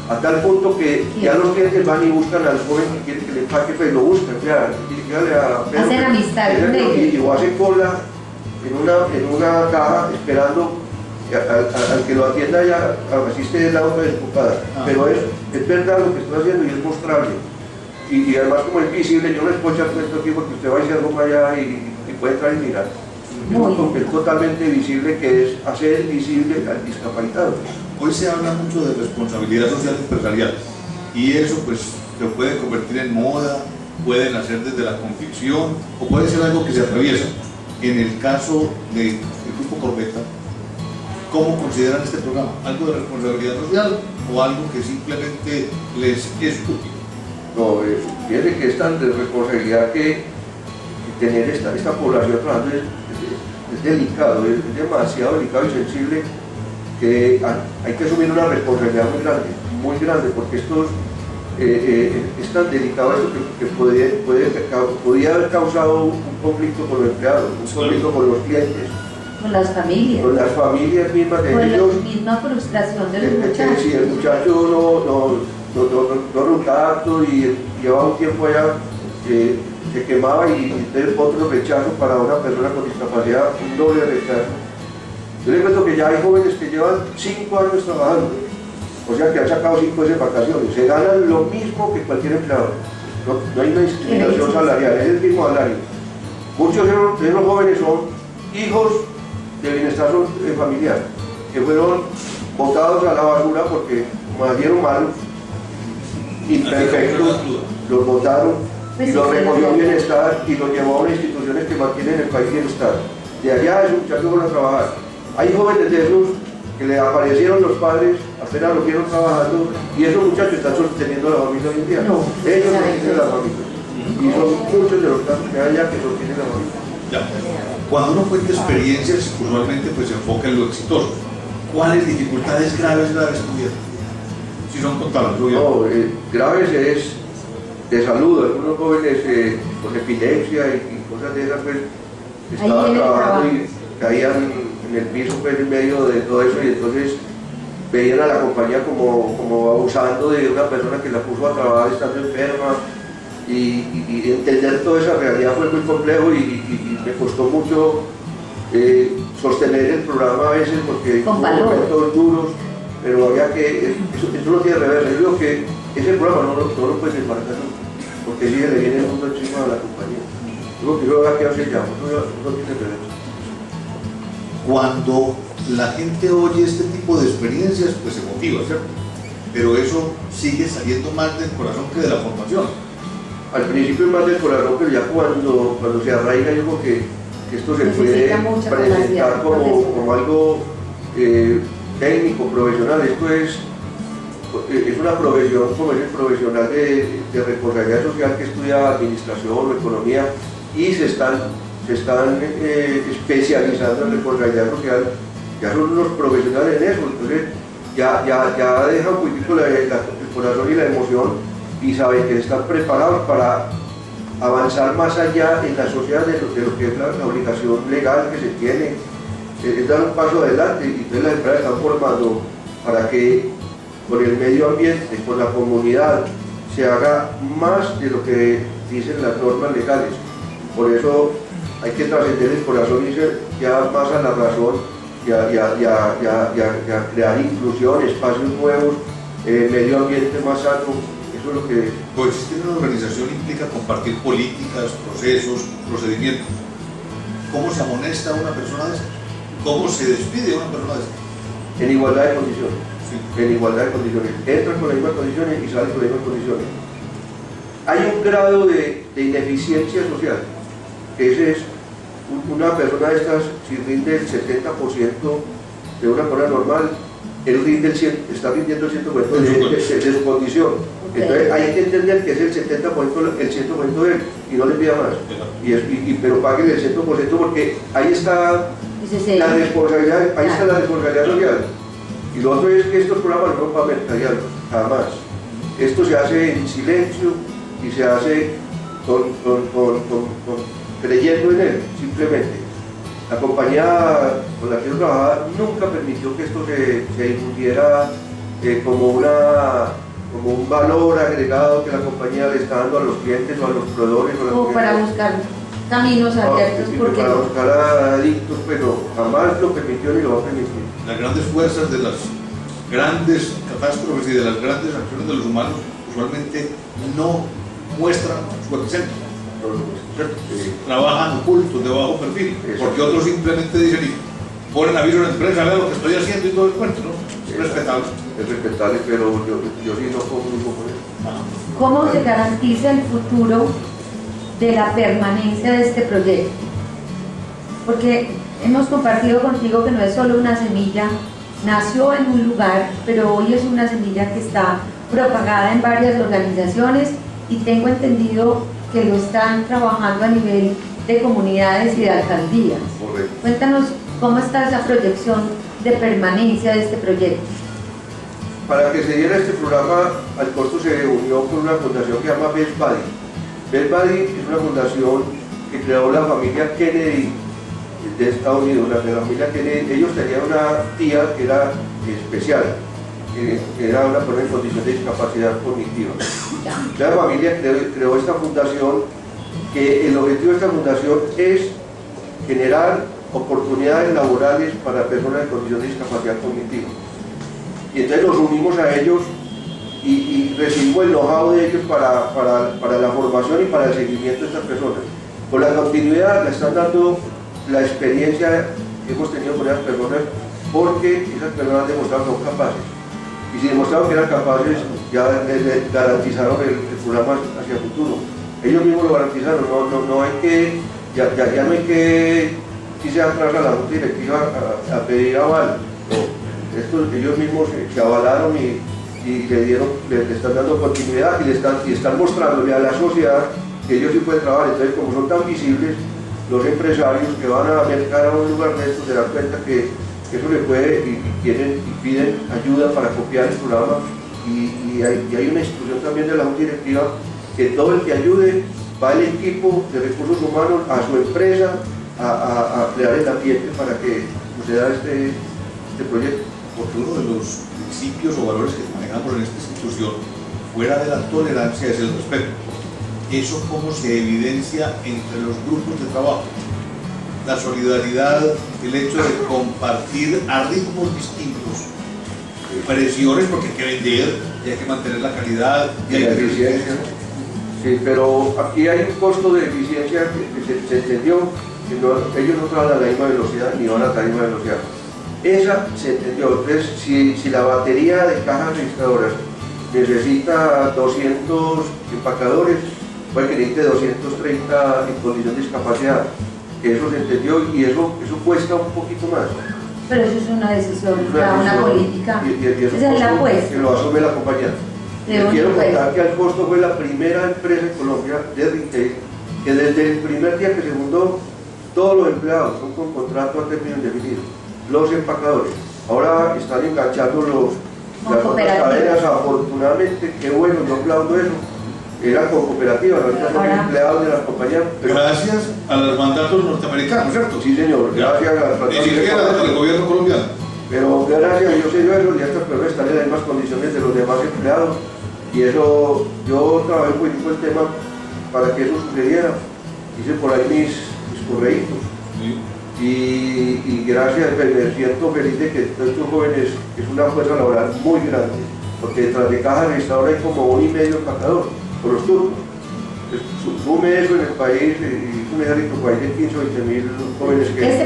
a tal punto que ya los clientes van y buscan al joven que quiere que le empaque, pues lo buscan, hacen amistad con ellos. Y hacen cola en una caja esperando al que lo atienda ya, asiste la hoja desocupado. Pero es verdad lo que estoy haciendo y es mostrable. Y además, como es visible, yo no les puedo echar cuento aquí porque usted va a hacer algo allá y puede entrar y mirar. Porque es totalmente visible, que es hacer visible al discapacitado. Hoy se habla mucho de responsabilidad social empresarial, y eso pues se puede convertir en moda, pueden hacer desde la convicción, o puede ser algo que se atraviesa. En el caso del Grupo Corbeta, ¿cómo consideran este programa? ¿Algo de responsabilidad social o algo que simplemente les es útil? No, fíjense que es tan de responsabilidad que tener esta población trabajando es delicado, es demasiado delicado y sensible, que hay que asumir una responsabilidad muy grande, porque esto es tan delicado esto que podía haber causado un conflicto con los empleados, un conflicto con los clientes, con las familias mismas de con ellos, la misma frustración de los muchachos. Si el muchacho no ruta apto y llevaba un tiempo allá, se quemaba, y otro rechazo para una persona con discapacidad, un doble rechazo. Yo les cuento que ya hay jóvenes que llevan 5 años trabajando, o sea que han sacado 5 veces vacaciones, se ganan lo mismo que cualquier empleado, no hay una discriminación salarial, es el mismo salario. Muchos de esos jóvenes son hijos de bienestar familiar, que fueron botados a la basura porque nacieron malos, imperfectos, los botaron y los recogió Bienestar y los llevó a unas instituciones que mantienen el país Bienestar. De allá esos muchachos van a trabajar. Hay jóvenes de esos que le aparecieron los padres, apenas los vieron trabajando, y esos muchachos están sosteniendo la familia hoy en día. No, ellos sostienen la familia. Y son muchos de los casos que hay allá que sostienen la familia. Ya. Cuando uno cuenta experiencias, usualmente pues se enfoca en lo exitoso. ¿Cuáles dificultades graves tuvieron? Si son contables, no, graves es de salud. Algunos jóvenes con epilepsia y cosas de esas, pues, estaban trabajando y caían en el piso, pues, en medio de todo eso, y entonces veían a la compañía como abusando de una persona que la puso a trabajar estando enferma, y entender toda esa realidad fue muy complejo y me costó mucho sostener el programa a veces porque hubo momentos duros, pero había que, eso no tiene reversa. Yo digo que ese programa no lo puedes desmarcar nunca, porque sigue le viene el mundo encima a la compañía. Digo que yo aquí hace ya, no tiene reversa. Cuando la gente oye este tipo de experiencias, pues se motiva, ¿cierto? Pero eso sigue saliendo más del corazón que de la formación. Al principio es más del corazón, pero ya cuando se arraiga, yo creo que esto se puede presentar como algo técnico, profesional. Esto es una profesión, como es el profesional de responsabilidad social que estudia administración o economía, y se están especializando en responsabilidad social. Ya son unos profesionales en eso, entonces ya deja un poquito el corazón y la emoción, y saben que están preparados para avanzar más allá en la sociedad de lo que es la obligación legal que se tiene, es dar un paso adelante. Y entonces las empresas están formando para que con el medio ambiente, con la comunidad, se haga más de lo que dicen las normas legales. Por eso hay que trascender el corazón y ir ya más a la razón, y a crear inclusión, espacios nuevos, medio ambiente más sano. Eso es lo que... Coexistir en una organización implica compartir políticas, procesos, procedimientos. ¿Cómo se amonesta a una persona de estas? ¿Cómo se despide a una persona de estas? En igualdad de condiciones. Sí. En igualdad de condiciones. Entras con las mismas condiciones y sales con las mismas condiciones. Hay un grado de ineficiencia social, que ese es una persona de estas, si rinde el 70% de una persona normal, él rinde está rindiendo el 100% de su condición. Entonces hay que entender que es el 70% de él, y no le pida más. Pero pague el 100%, porque ahí está la responsabilidad, ahí está la responsabilidad social. Y lo otro es que estos programas no son para mercadearlos, jamás. Esto se hace en silencio y se hace creyendo en él, simplemente. La compañía con la que yo trabajaba nunca permitió que esto se difundiera como un valor agregado que la compañía le está dando a los clientes o a los proveedores. O para buscar caminos abiertos. Porque para buscar adictos, pero jamás lo permitió ni lo va a permitir. Las grandes fuerzas de las grandes catástrofes y de las grandes acciones de los humanos usualmente no muestran su epicentro. Trabajan ocultos, de bajo perfil, porque otros simplemente dicen y ponen aviso en la empresa, vean lo que estoy haciendo y todo el cuento, ¿no? Es respetable. Es respetable, pero yo sí no comulgo con eso. ¿Cómo se garantiza el futuro de la permanencia de este proyecto? Porque hemos compartido contigo que no es solo una semilla, nació en un lugar, pero hoy es una semilla que está propagada en varias organizaciones, y tengo entendido que lo están trabajando a nivel de comunidades y de alcaldías. Correcto. Cuéntanos cómo está esa proyección de permanencia de este proyecto. Para que se diera este programa, al costo se unió con una fundación que se llama Best Buddy. Best Buddy es una fundación que creó la familia Kennedy de Estados Unidos. La familia Kennedy, ellos tenían una tía que era especial, que era una persona en condición de discapacidad cognitiva. La familia creó esta fundación, que el objetivo de esta fundación es generar oportunidades laborales para personas en condición de discapacidad cognitiva. Y entonces nos unimos a ellos y recibimos el know-how de ellos para la formación y para el seguimiento de estas personas. Con la continuidad le están dando la experiencia que hemos tenido con esas personas, porque esas personas demostraron que son capaces. Y si demostraron que eran capaces, ya les garantizaron el programa hacia el futuro. Ellos mismos lo garantizaron, no hay que, ya no hay que irse atrás a la junta directiva a pedir aval. No, ellos mismos se avalaron y le están dando continuidad y están mostrándole a la sociedad que ellos sí pueden trabajar. Entonces, como son tan visibles, los empresarios que van a mercar a un lugar de estos se dan cuenta que eso le puede y piden ayuda para copiar el programa y hay una instrucción también de la junta directiva que todo el que ayude va el equipo de recursos humanos a su empresa a crear el ambiente para que suceda este proyecto. Porque uno de los principios o valores que manejamos en esta institución, fuera de la tolerancia, es el respeto. Eso cómo se evidencia entre los grupos de trabajo. La solidaridad, el hecho de compartir a ritmos distintos, presiones porque hay que vender y hay que mantener la calidad y hay la que eficiencia. Sí, pero aquí hay un costo de eficiencia que se entendió que ellos no trabajan a la misma velocidad ni van a la misma velocidad. Esa se entendió. Entonces, si la batería de cajas registradoras necesita 200 empacadores, puede que necesite 230 en condición de discapacidad. Eso se entendió y eso cuesta un poquito más. Pero eso es una decisión, una política. Esa es la apuesta. Que lo asume la compañía. Les quiero contar que Alcosto fue la primera empresa en Colombia de retail que desde el primer día que se fundó, todos los empleados son con contrato a término indefinido. Los empacadores. Ahora están enganchando las otras cadenas, afortunadamente, qué bueno, yo aplaudo eso. Eran con cooperativas, ahorita son empleados de las compañías. Gracias a los mandatos norteamericanos, ¿cierto? Sí, señor, gracias a las ni siquiera al gobierno colombiano. Pero gracias a Dios se dio eso y estas personas están en las mismas condiciones de los demás empleados. Y eso, yo trabajé un poquito el tema para que eso sucediera. Hice por ahí mis correitos. Sí. Y gracias, me siento feliz de que todos estos jóvenes, es una fuerza laboral muy grande, porque detrás de caja registradora hay como 1,5 empacador por los turnos. Sume eso en el país, y un ejército país de 15 o 20 mil jóvenes que... ¿Este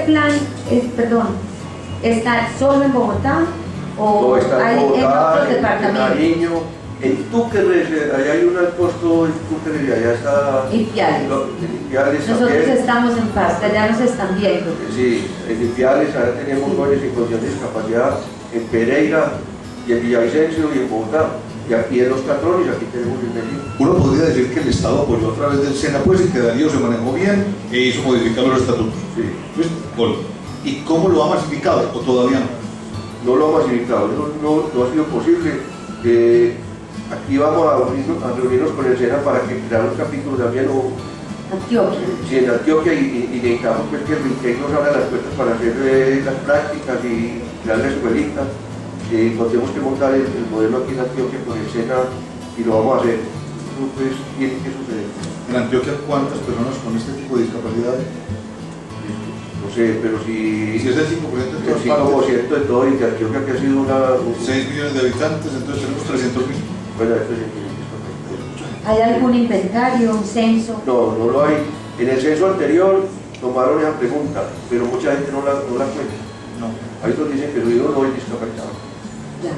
plan, está solo en Bogotá o está hay en Bogotá, en otros en departamentos? Nariño, en Túquerres, allá hay un costo en Túquerres y allá está... Ipiales. Ipiales Nosotros también. estamos en Pasto, ya nos están viendo. Sí, en Ipiales, ahora tenemos jóvenes en condición de discapacidad, en Pereira, y en Villavicencio y en Bogotá. Y aquí en Los Catrones, aquí tenemos en Medellín. Uno podría decir que el Estado apoyó a través del SENA, pues, y que Darío se manejó bien e hizo modificar los estatutos. Sí. ¿Ves? Bueno, ¿y cómo lo ha masificado o todavía no? No lo ha masificado, eso no ha sido posible. Aquí vamos a reunirnos con el SENA para que crear un capítulo también Antioquia. sí, en Antioquia y necesitamos pues, que el RITEC nos abra las puertas para hacer las prácticas y crear la escuelita. Tenemos que montar el modelo aquí en Antioquia con el SENA y lo vamos a hacer. Eso pues tiene que suceder. En Antioquia, ¿cuántas personas con este tipo de discapacidades? No sé, pero Y si es el 5% de el todas partes, 5% de todo y que Antioquia que ha sido 6 millones de habitantes, entonces tenemos 300.000. Bueno, esto es ¿Hay algún inventario, un censo? No lo hay. En el censo anterior tomaron esa pregunta, pero mucha gente no la cuenta. No. Ahí otros dicen que su hijo no es discapacitado. Ya.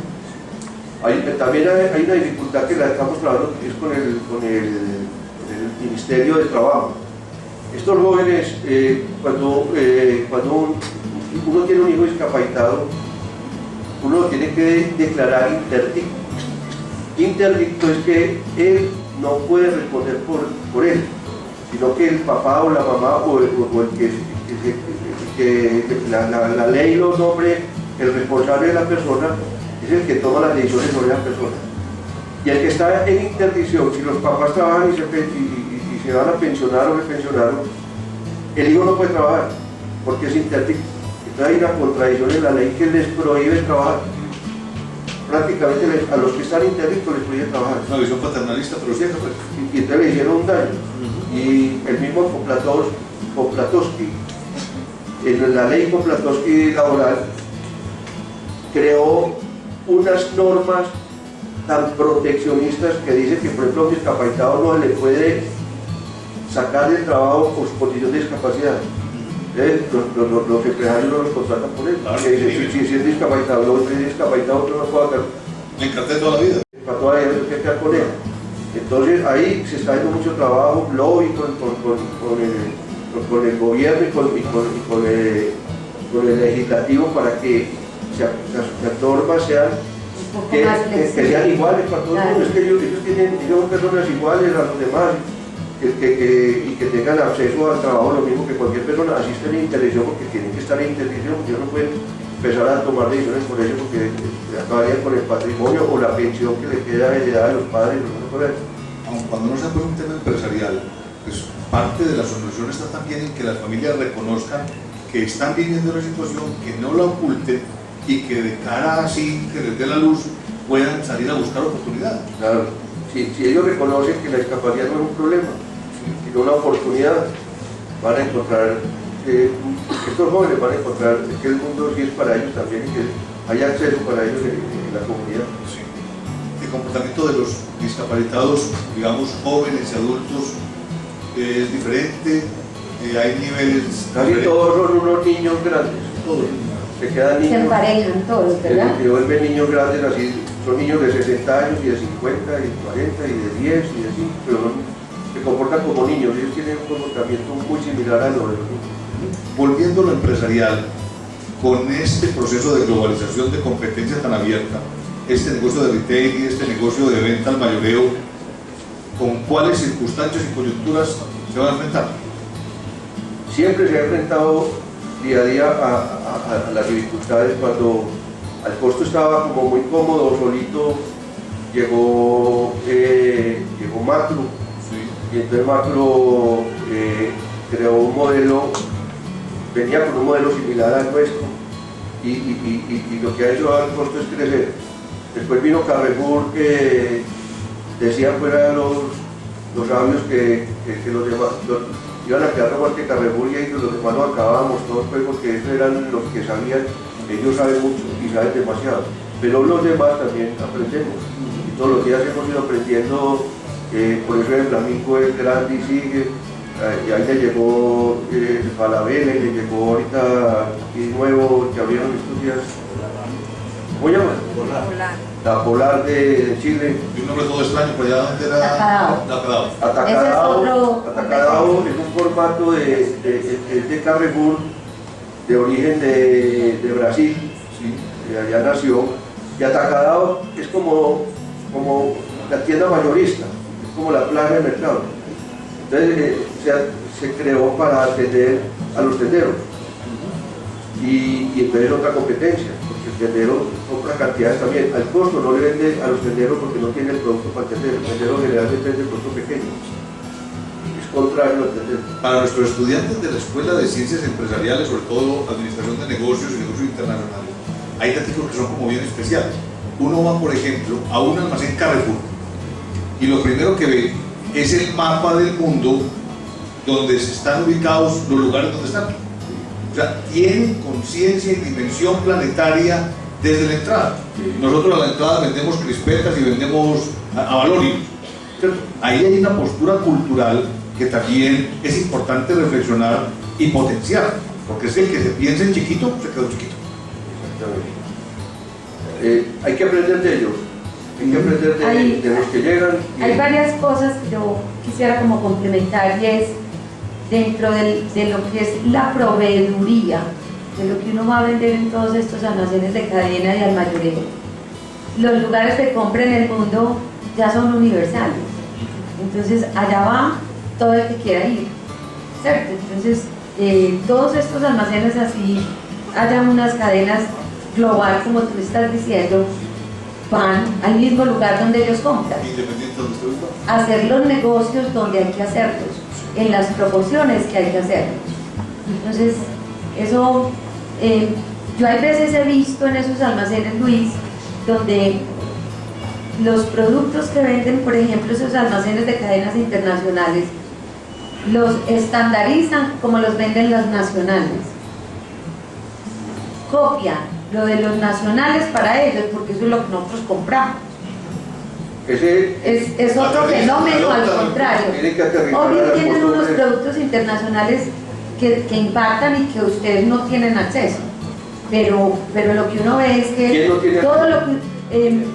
También hay una dificultad que la estamos trabajando, que es con el Ministerio de Trabajo. Estos jóvenes, cuando uno tiene un hijo discapacitado, uno lo tiene que declarar interdicto. Interdicto es que él no puede responder por él, sino que el papá o la mamá o el que la ley lo nombre, el responsable de la persona, es el que toma las decisiones sobre la persona. Y el que está en interdicción, si los papás trabajan y se van a pensionar o se pensionaron, el hijo no puede trabajar porque es interdicto. Entonces hay una contradicción en la ley que les prohíbe trabajar. Prácticamente a los que están interdictos les prohíbe trabajar. Una visión paternalista, pero cierto, pues. Y entonces le hicieron un daño. Y el mismo Koplatowski, en la ley Koplatowski laboral, creó unas normas tan proteccionistas que dice que, por ejemplo, a un discapacitado no se le puede sacar del trabajo por su condición de discapacidad. Los empresarios no los contratan por él. Claro, Si es discapacitado, no es discapacitado, otro no puede hacer. Me encarté toda la vida. Para toda la vida hay que quedar con él. Entonces ahí se está haciendo mucho trabajo lobby con el gobierno y con el legislativo para que las normas sean, que sean iguales para todo el mundo. Es que ellos son personas iguales a los demás y que tengan acceso al trabajo lo mismo que cualquier persona. Así estén en intervención, porque tienen que estar en intervención, porque ellos no pueden empezar a tomar decisiones por eso, porque acabarían con el patrimonio o la pensión que le queda heredada a los padres. Aun cuando no sea por un tema empresarial, pues parte de la solución está también en que las familias reconozcan que están viviendo una situación, que no la oculten y que de cara así, que les dé la luz, puedan salir a buscar oportunidades. Claro, si ellos reconocen que la discapacidad no es un problema, sino una oportunidad, van a encontrar, estos jóvenes van a encontrar que el mundo sí es para ellos también y que haya acceso para ellos en la comunidad. Sí. El comportamiento de los discapacitados, digamos, jóvenes y adultos, es diferente, hay niveles... Casi todos son unos niños grandes, todos. Se quedan Se niños, emparejan todos, ¿verdad? se vuelven niños grandes así, son niños de 60 años y de 50 y de 40 y de 10 y de 5, pero se comportan como niños, ellos tienen un comportamiento muy similar a lo de los niños. Volviendo a lo empresarial, con este proceso de globalización de competencia tan abierta, este negocio de retail y este negocio de venta al mayoreo, ¿con cuáles circunstancias y coyunturas se van a enfrentar? Siempre se ha enfrentado día a día a las dificultades. Cuando al costo estaba como muy cómodo, solito, llegó Macro, y entonces Macro creó un modelo, venía con un modelo similar al nuestro, y lo que ha hecho al costo es crecer. Después vino Carrefour, que decían fuera los sabios que los demás iban a quedar igual que Carrefour y los demás nos acabábamos todos, pues, porque esos eran los que sabían. Ellos saben mucho y saben demasiado, pero los demás también aprendemos y todos los días hemos ido aprendiendo. Por eso el Flamenco es grande y sigue, y ahí le llegó Falabella, le llegó ahorita aquí nuevo que abrieron estos días, ¿cómo se llama? La Polar de Chile. Y un nombre todo extraño, por allá donde era... Atacadao. Atacadao es un formato de Carrefour, de origen de Brasil, Sí. de allá nació, y Atacadao es como la tienda mayorista, es como la plaza de mercado. Entonces se creó para atender a los tenderos, y entonces otra competencia, porque el tendero compra cantidades también. Al costo no le vende a los tenderos porque no tiene el producto para el tendero generalmente vende el producto pequeño. Contrario al tendero. Para nuestros estudiantes de la Escuela de Ciencias Empresariales, sobre todo Administración de Negocios y Negocios Internacionales, hay datos que son como bien especiales. Uno va, por ejemplo, a un almacén Carrefour y lo primero que ve es el mapa del mundo donde se están ubicados los lugares donde están. O sea, tienen conciencia y dimensión planetaria desde la entrada. Nosotros a la entrada vendemos crispetas y vendemos abalorios. Ahí hay una postura cultural que también es importante reflexionar y potenciar, porque es el que se piensa en chiquito, se quedó chiquito. Exactamente. Hay que aprender de ellos, hay que aprender de los que llegan. Hay varias cosas que yo quisiera como complementar, y es dentro de lo que es la proveeduría, de lo que uno va a vender en todos estos almacenes de cadena y al mayoreo. Los lugares de compra en el mundo ya son universales, entonces allá va todo el que quiera ir, ¿cierto? Entonces todos estos almacenes así, hayan unas cadenas global, como tú estás diciendo, van al mismo lugar donde ellos compran, Independiente de donde esté ubicado. hacer los negocios donde hay que hacerlos, en las proporciones que hay que hacerlos. Entonces eso, yo hay veces he visto en esos almacenes, Luis, donde los productos que venden, por ejemplo, esos almacenes de cadenas internacionales, los estandarizan como los venden las nacionales. Copian lo de los nacionales para ellos, porque eso es lo que nosotros compramos. Es otro fenómeno, al contrario. Obvio tienen unos productos internacionales que impactan y que ustedes no tienen acceso. Pero lo que uno ve es que ¿Quién no tiene todo acceso? lo que...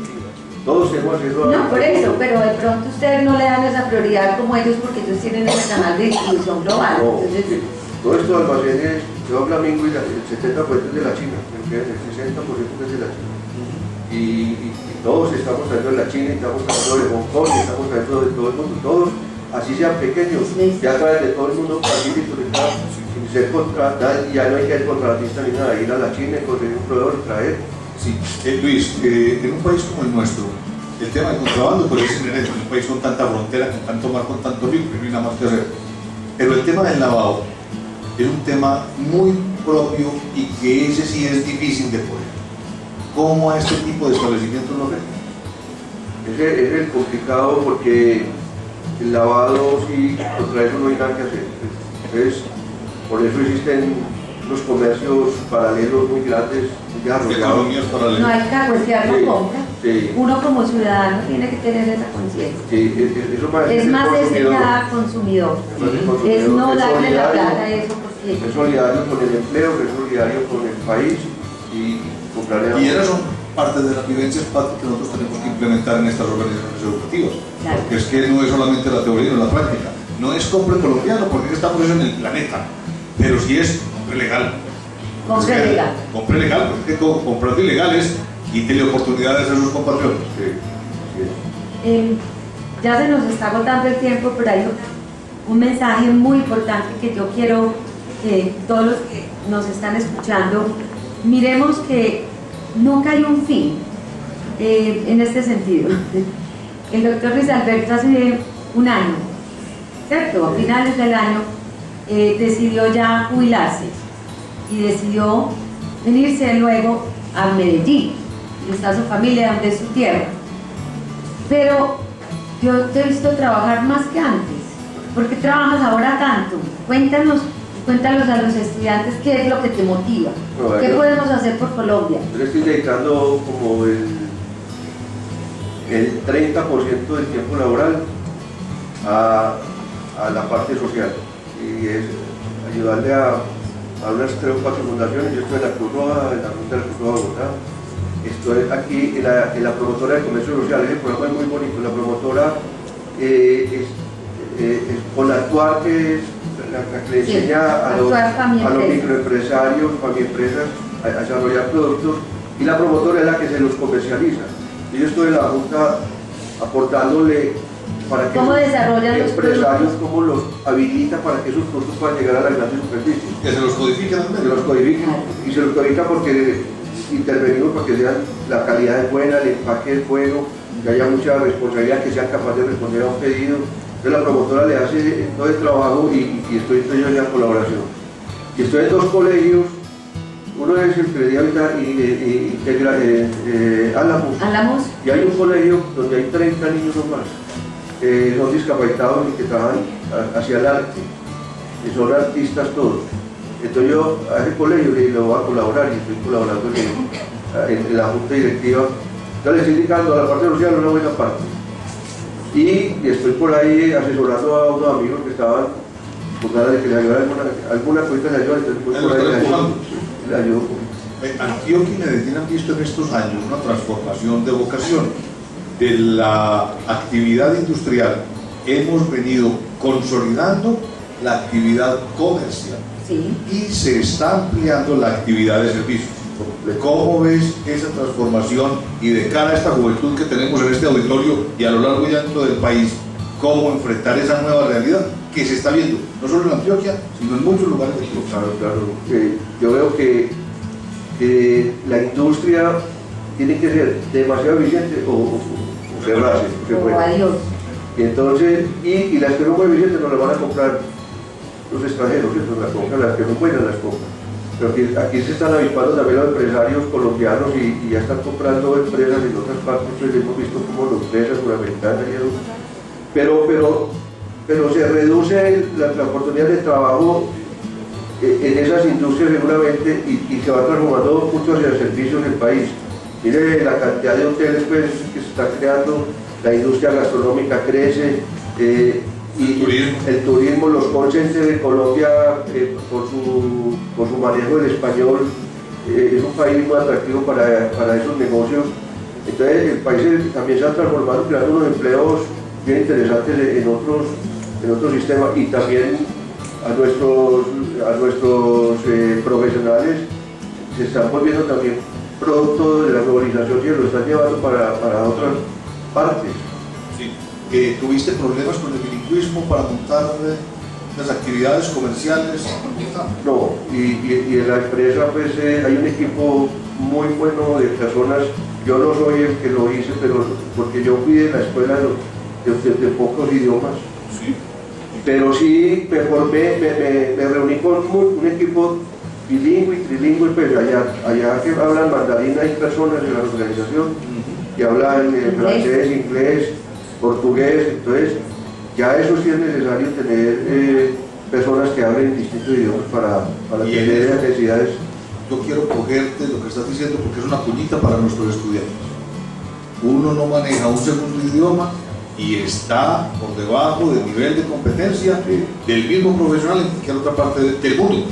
Todos tenemos acceso a... no, por eso, pero de pronto ustedes no le dan esa prioridad como ellos porque ellos tienen ese canal de distribución global. No, Entonces, todos estos almacenes, yo Flamingo y el 70% es de la China, el 60% es de la China. Y todos estamos trayendo de la China, estamos trayendo de Hong Kong, estamos trayendo de todo el mundo, todos, así sean pequeños, ya traen de todo el mundo facilito, sin ser ya no hay que ser contratista ni nada, ir a la China y conseguir un proveedor y traer. Sí, Luis, en un país como el nuestro, el tema del contrabando pues es inherente, en un país con tanta frontera, con tanto mar, con tanto río, que no hay nada más que hacer. Pero el tema del lavado es un tema muy propio y que ese sí es difícil de poner. ¿Cómo a este tipo de establecimientos lo ven? Ese es el complicado porque el lavado sí, contra eso no hay nada que hacer. Entonces, por eso existen los comercios paralelos muy grandes, muy desarrollados. Economías paralelas. no hay que aguacear la Sí, compra. sí. Uno como ciudadano tiene que tener esa conciencia. Sí, eso para Es el más de consumidor. cada consumidor. Más del Es consumidor, no es darle la solidario. plata a eso porque... Es solidario con el empleo, es solidario con el país y comprar. Y esas son parte de las vivencias que nosotros tenemos que implementar en estas organizaciones educativas. Claro. Porque es que no es solamente la teoría, no la práctica. No es compre colombiano, porque estamos en el planeta. Pero sí es compre legal. Compre legal. Compre legal, porque es que comprando ilegales quítele oportunidades a sus compatriotas. Ya se nos está agotando el tiempo, pero hay un mensaje muy importante que yo quiero que todos los que nos están escuchando miremos que nunca hay un fin en este sentido. El doctor Luis Alberto hace un año, ¿cierto? A finales del año decidió ya jubilarse y decidió venirse luego a Medellín, donde está su familia, donde es su tierra. Pero yo te he visto trabajar más que antes. ¿Por qué trabajas ahora tanto? Cuéntanos a los estudiantes qué es lo que te motiva. No, ¿Qué yo- podemos hacer por Colombia? Yo le estoy dedicando como el 30% del tiempo laboral a la parte social y es ayudarle a unas 3 o 4 fundaciones. Yo estoy en la Cruz Roja, en la Junta de la Cruz Roja de Bogotá. Estoy aquí en la promotora de comercio social. Ese programa es muy bonito. La promotora con actuar, que es la que le Sí, enseña a los actuar familiempresas. microempresarios, familiempresas a desarrollar productos, y la promotora es la que se los comercializa. Y yo estoy en la Junta aportándole para que ¿Cómo los desarrollan los empresarios, productos? cómo los habilita para que esos productos puedan llegar a las grandes superficies. Que se los codifiquen al Se menos. los codifican y se los codifican porque intervenimos para que sean, la calidad es buena, el empaque es bueno, que haya mucha responsabilidad, que sean capaces de responder a un pedido. Entonces la promotora le hace todo el trabajo y estoy yo en colaboración. Y estoy en 2 colegios, uno es el que le di ahorita Álamos. y hay un colegio donde hay 30 niños o más, son discapacitados y que trabajan hacia el arte, y son artistas todos. Entonces yo a ese colegio le voy a colaborar y estoy colaborando en la junta directiva. Entonces les estoy indicando a la parte social una buena parte. Y estoy por ahí asesorando a unos amigos que estaban con ganas de que les ayudara alguna cosita de ayuda, entonces voy por ahí le ayudo. Antioquia y Medellín han visto en estos años una transformación de vocación. De la actividad industrial hemos venido consolidando la actividad comercial Sí. y se está ampliando la actividad de servicios. ¿Cómo ves esa transformación y de cara a esta juventud que tenemos en este auditorio y a lo largo y ancho del país, cómo enfrentar esa nueva realidad que se está viendo, no solo en Antioquia, sino en muchos lugares del mundo? Claro. Yo veo que la industria tiene que ser demasiado eficiente o cerrarse. O adiós. Y entonces, y las que son muy eficientes no las van a comprar los extranjeros, ¿cierto? Las compran, las que son buenas las compran. Pero aquí se están avispando también los empresarios colombianos y ya están comprando empresas en otras partes, pues hemos visto como los empresas sudamericanas y eso. Pero se reduce la oportunidad de trabajo en esas industrias seguramente y se va transformando mucho hacia el servicio del país. Mire la cantidad de hoteles pues, que se está creando, la industria gastronómica crece, el turismo, los call centers de Colombia, por su manejo del español, es un país muy atractivo para esos negocios. Entonces el país también se ha transformado, creando unos empleos bien interesantes en otros sistemas, y también a nuestros profesionales se están volviendo también producto de la globalización y lo están llevando para otras partes. Sí. ¿Tuviste problemas con el bilingüismo para montar las actividades comerciales? No, y en la empresa pues hay un equipo muy bueno de personas. Yo no soy el que lo hice, pero porque yo fui de la escuela de pocos idiomas. Sí. Pero sí me formé, me reuní con un equipo bilingüe y trilingüe, pues allá que hablan mandarín hay personas en la organización que hablan francés, inglés, portugués. Entonces ya eso sí es necesario tener personas que hablen distintos idiomas para tener esas necesidades. Yo quiero cogerte lo que estás diciendo porque es una puñita para nuestros estudiantes. Uno no maneja un segundo idioma y está por debajo del nivel de competencia del mismo profesional en cualquier otra parte del mundo.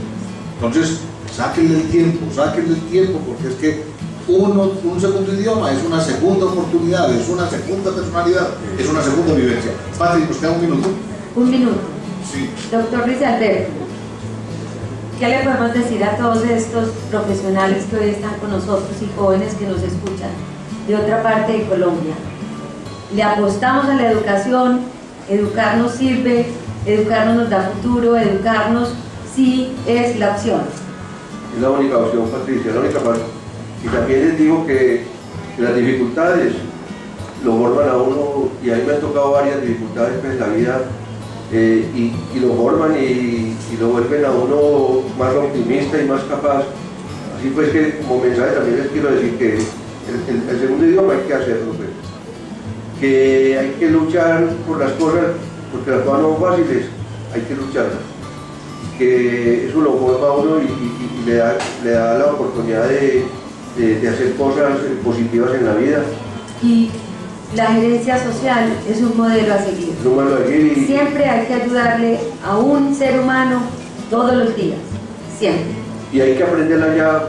Entonces, sáquenle el tiempo, porque es que un segundo idioma es una segunda oportunidad, es una segunda personalidad, es una segunda vivencia. Patrick, ¿nos queda un minuto? Un minuto. Sí. Doctor Luis Alberto, ¿qué le podemos decir a todos estos profesionales que hoy están con nosotros y jóvenes que nos escuchan de otra parte de Colombia? Le apostamos a la educación, educarnos sirve, educarnos nos da futuro, educarnos sí es la opción. Es la única opción, Patricia, la única opción. Y también les digo que las dificultades lo forman a uno, y a mí me han tocado varias dificultades en la vida, y lo forman y lo vuelven a uno más optimista y más capaz. Así pues que como mensaje también les quiero decir que el segundo idioma hay que hacerlo, pues. Que hay que luchar por las cosas, porque las cosas no son fáciles, hay que lucharlas. Que eso lo forma a uno y le da la oportunidad de hacer cosas positivas en la vida. Y la gerencia social es un modelo a seguir. Es un modelo a seguir Siempre hay que ayudarle a un ser humano todos los días, siempre. y hay que aprenderla ya,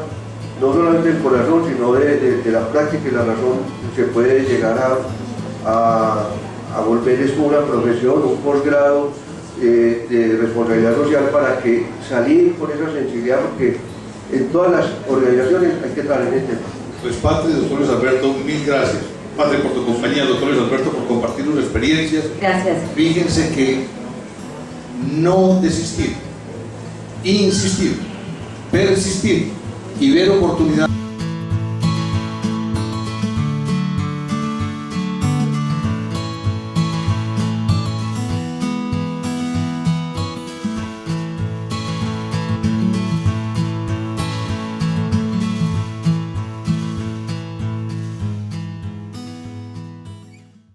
no solamente del corazón, sino de la práctica y la razón. Se puede llegar a volver esto una profesión, un posgrado de responsabilidad social, para que salir con esa sensibilidad, porque en todas las organizaciones hay que trabajar en este tema. Pues Patrick, doctor Luis Alberto, mil gracias. Patrick, por tu compañía, doctor Luis Alberto, por compartir sus experiencias. Gracias. Fíjense que no desistir, insistir, persistir y ver oportunidades.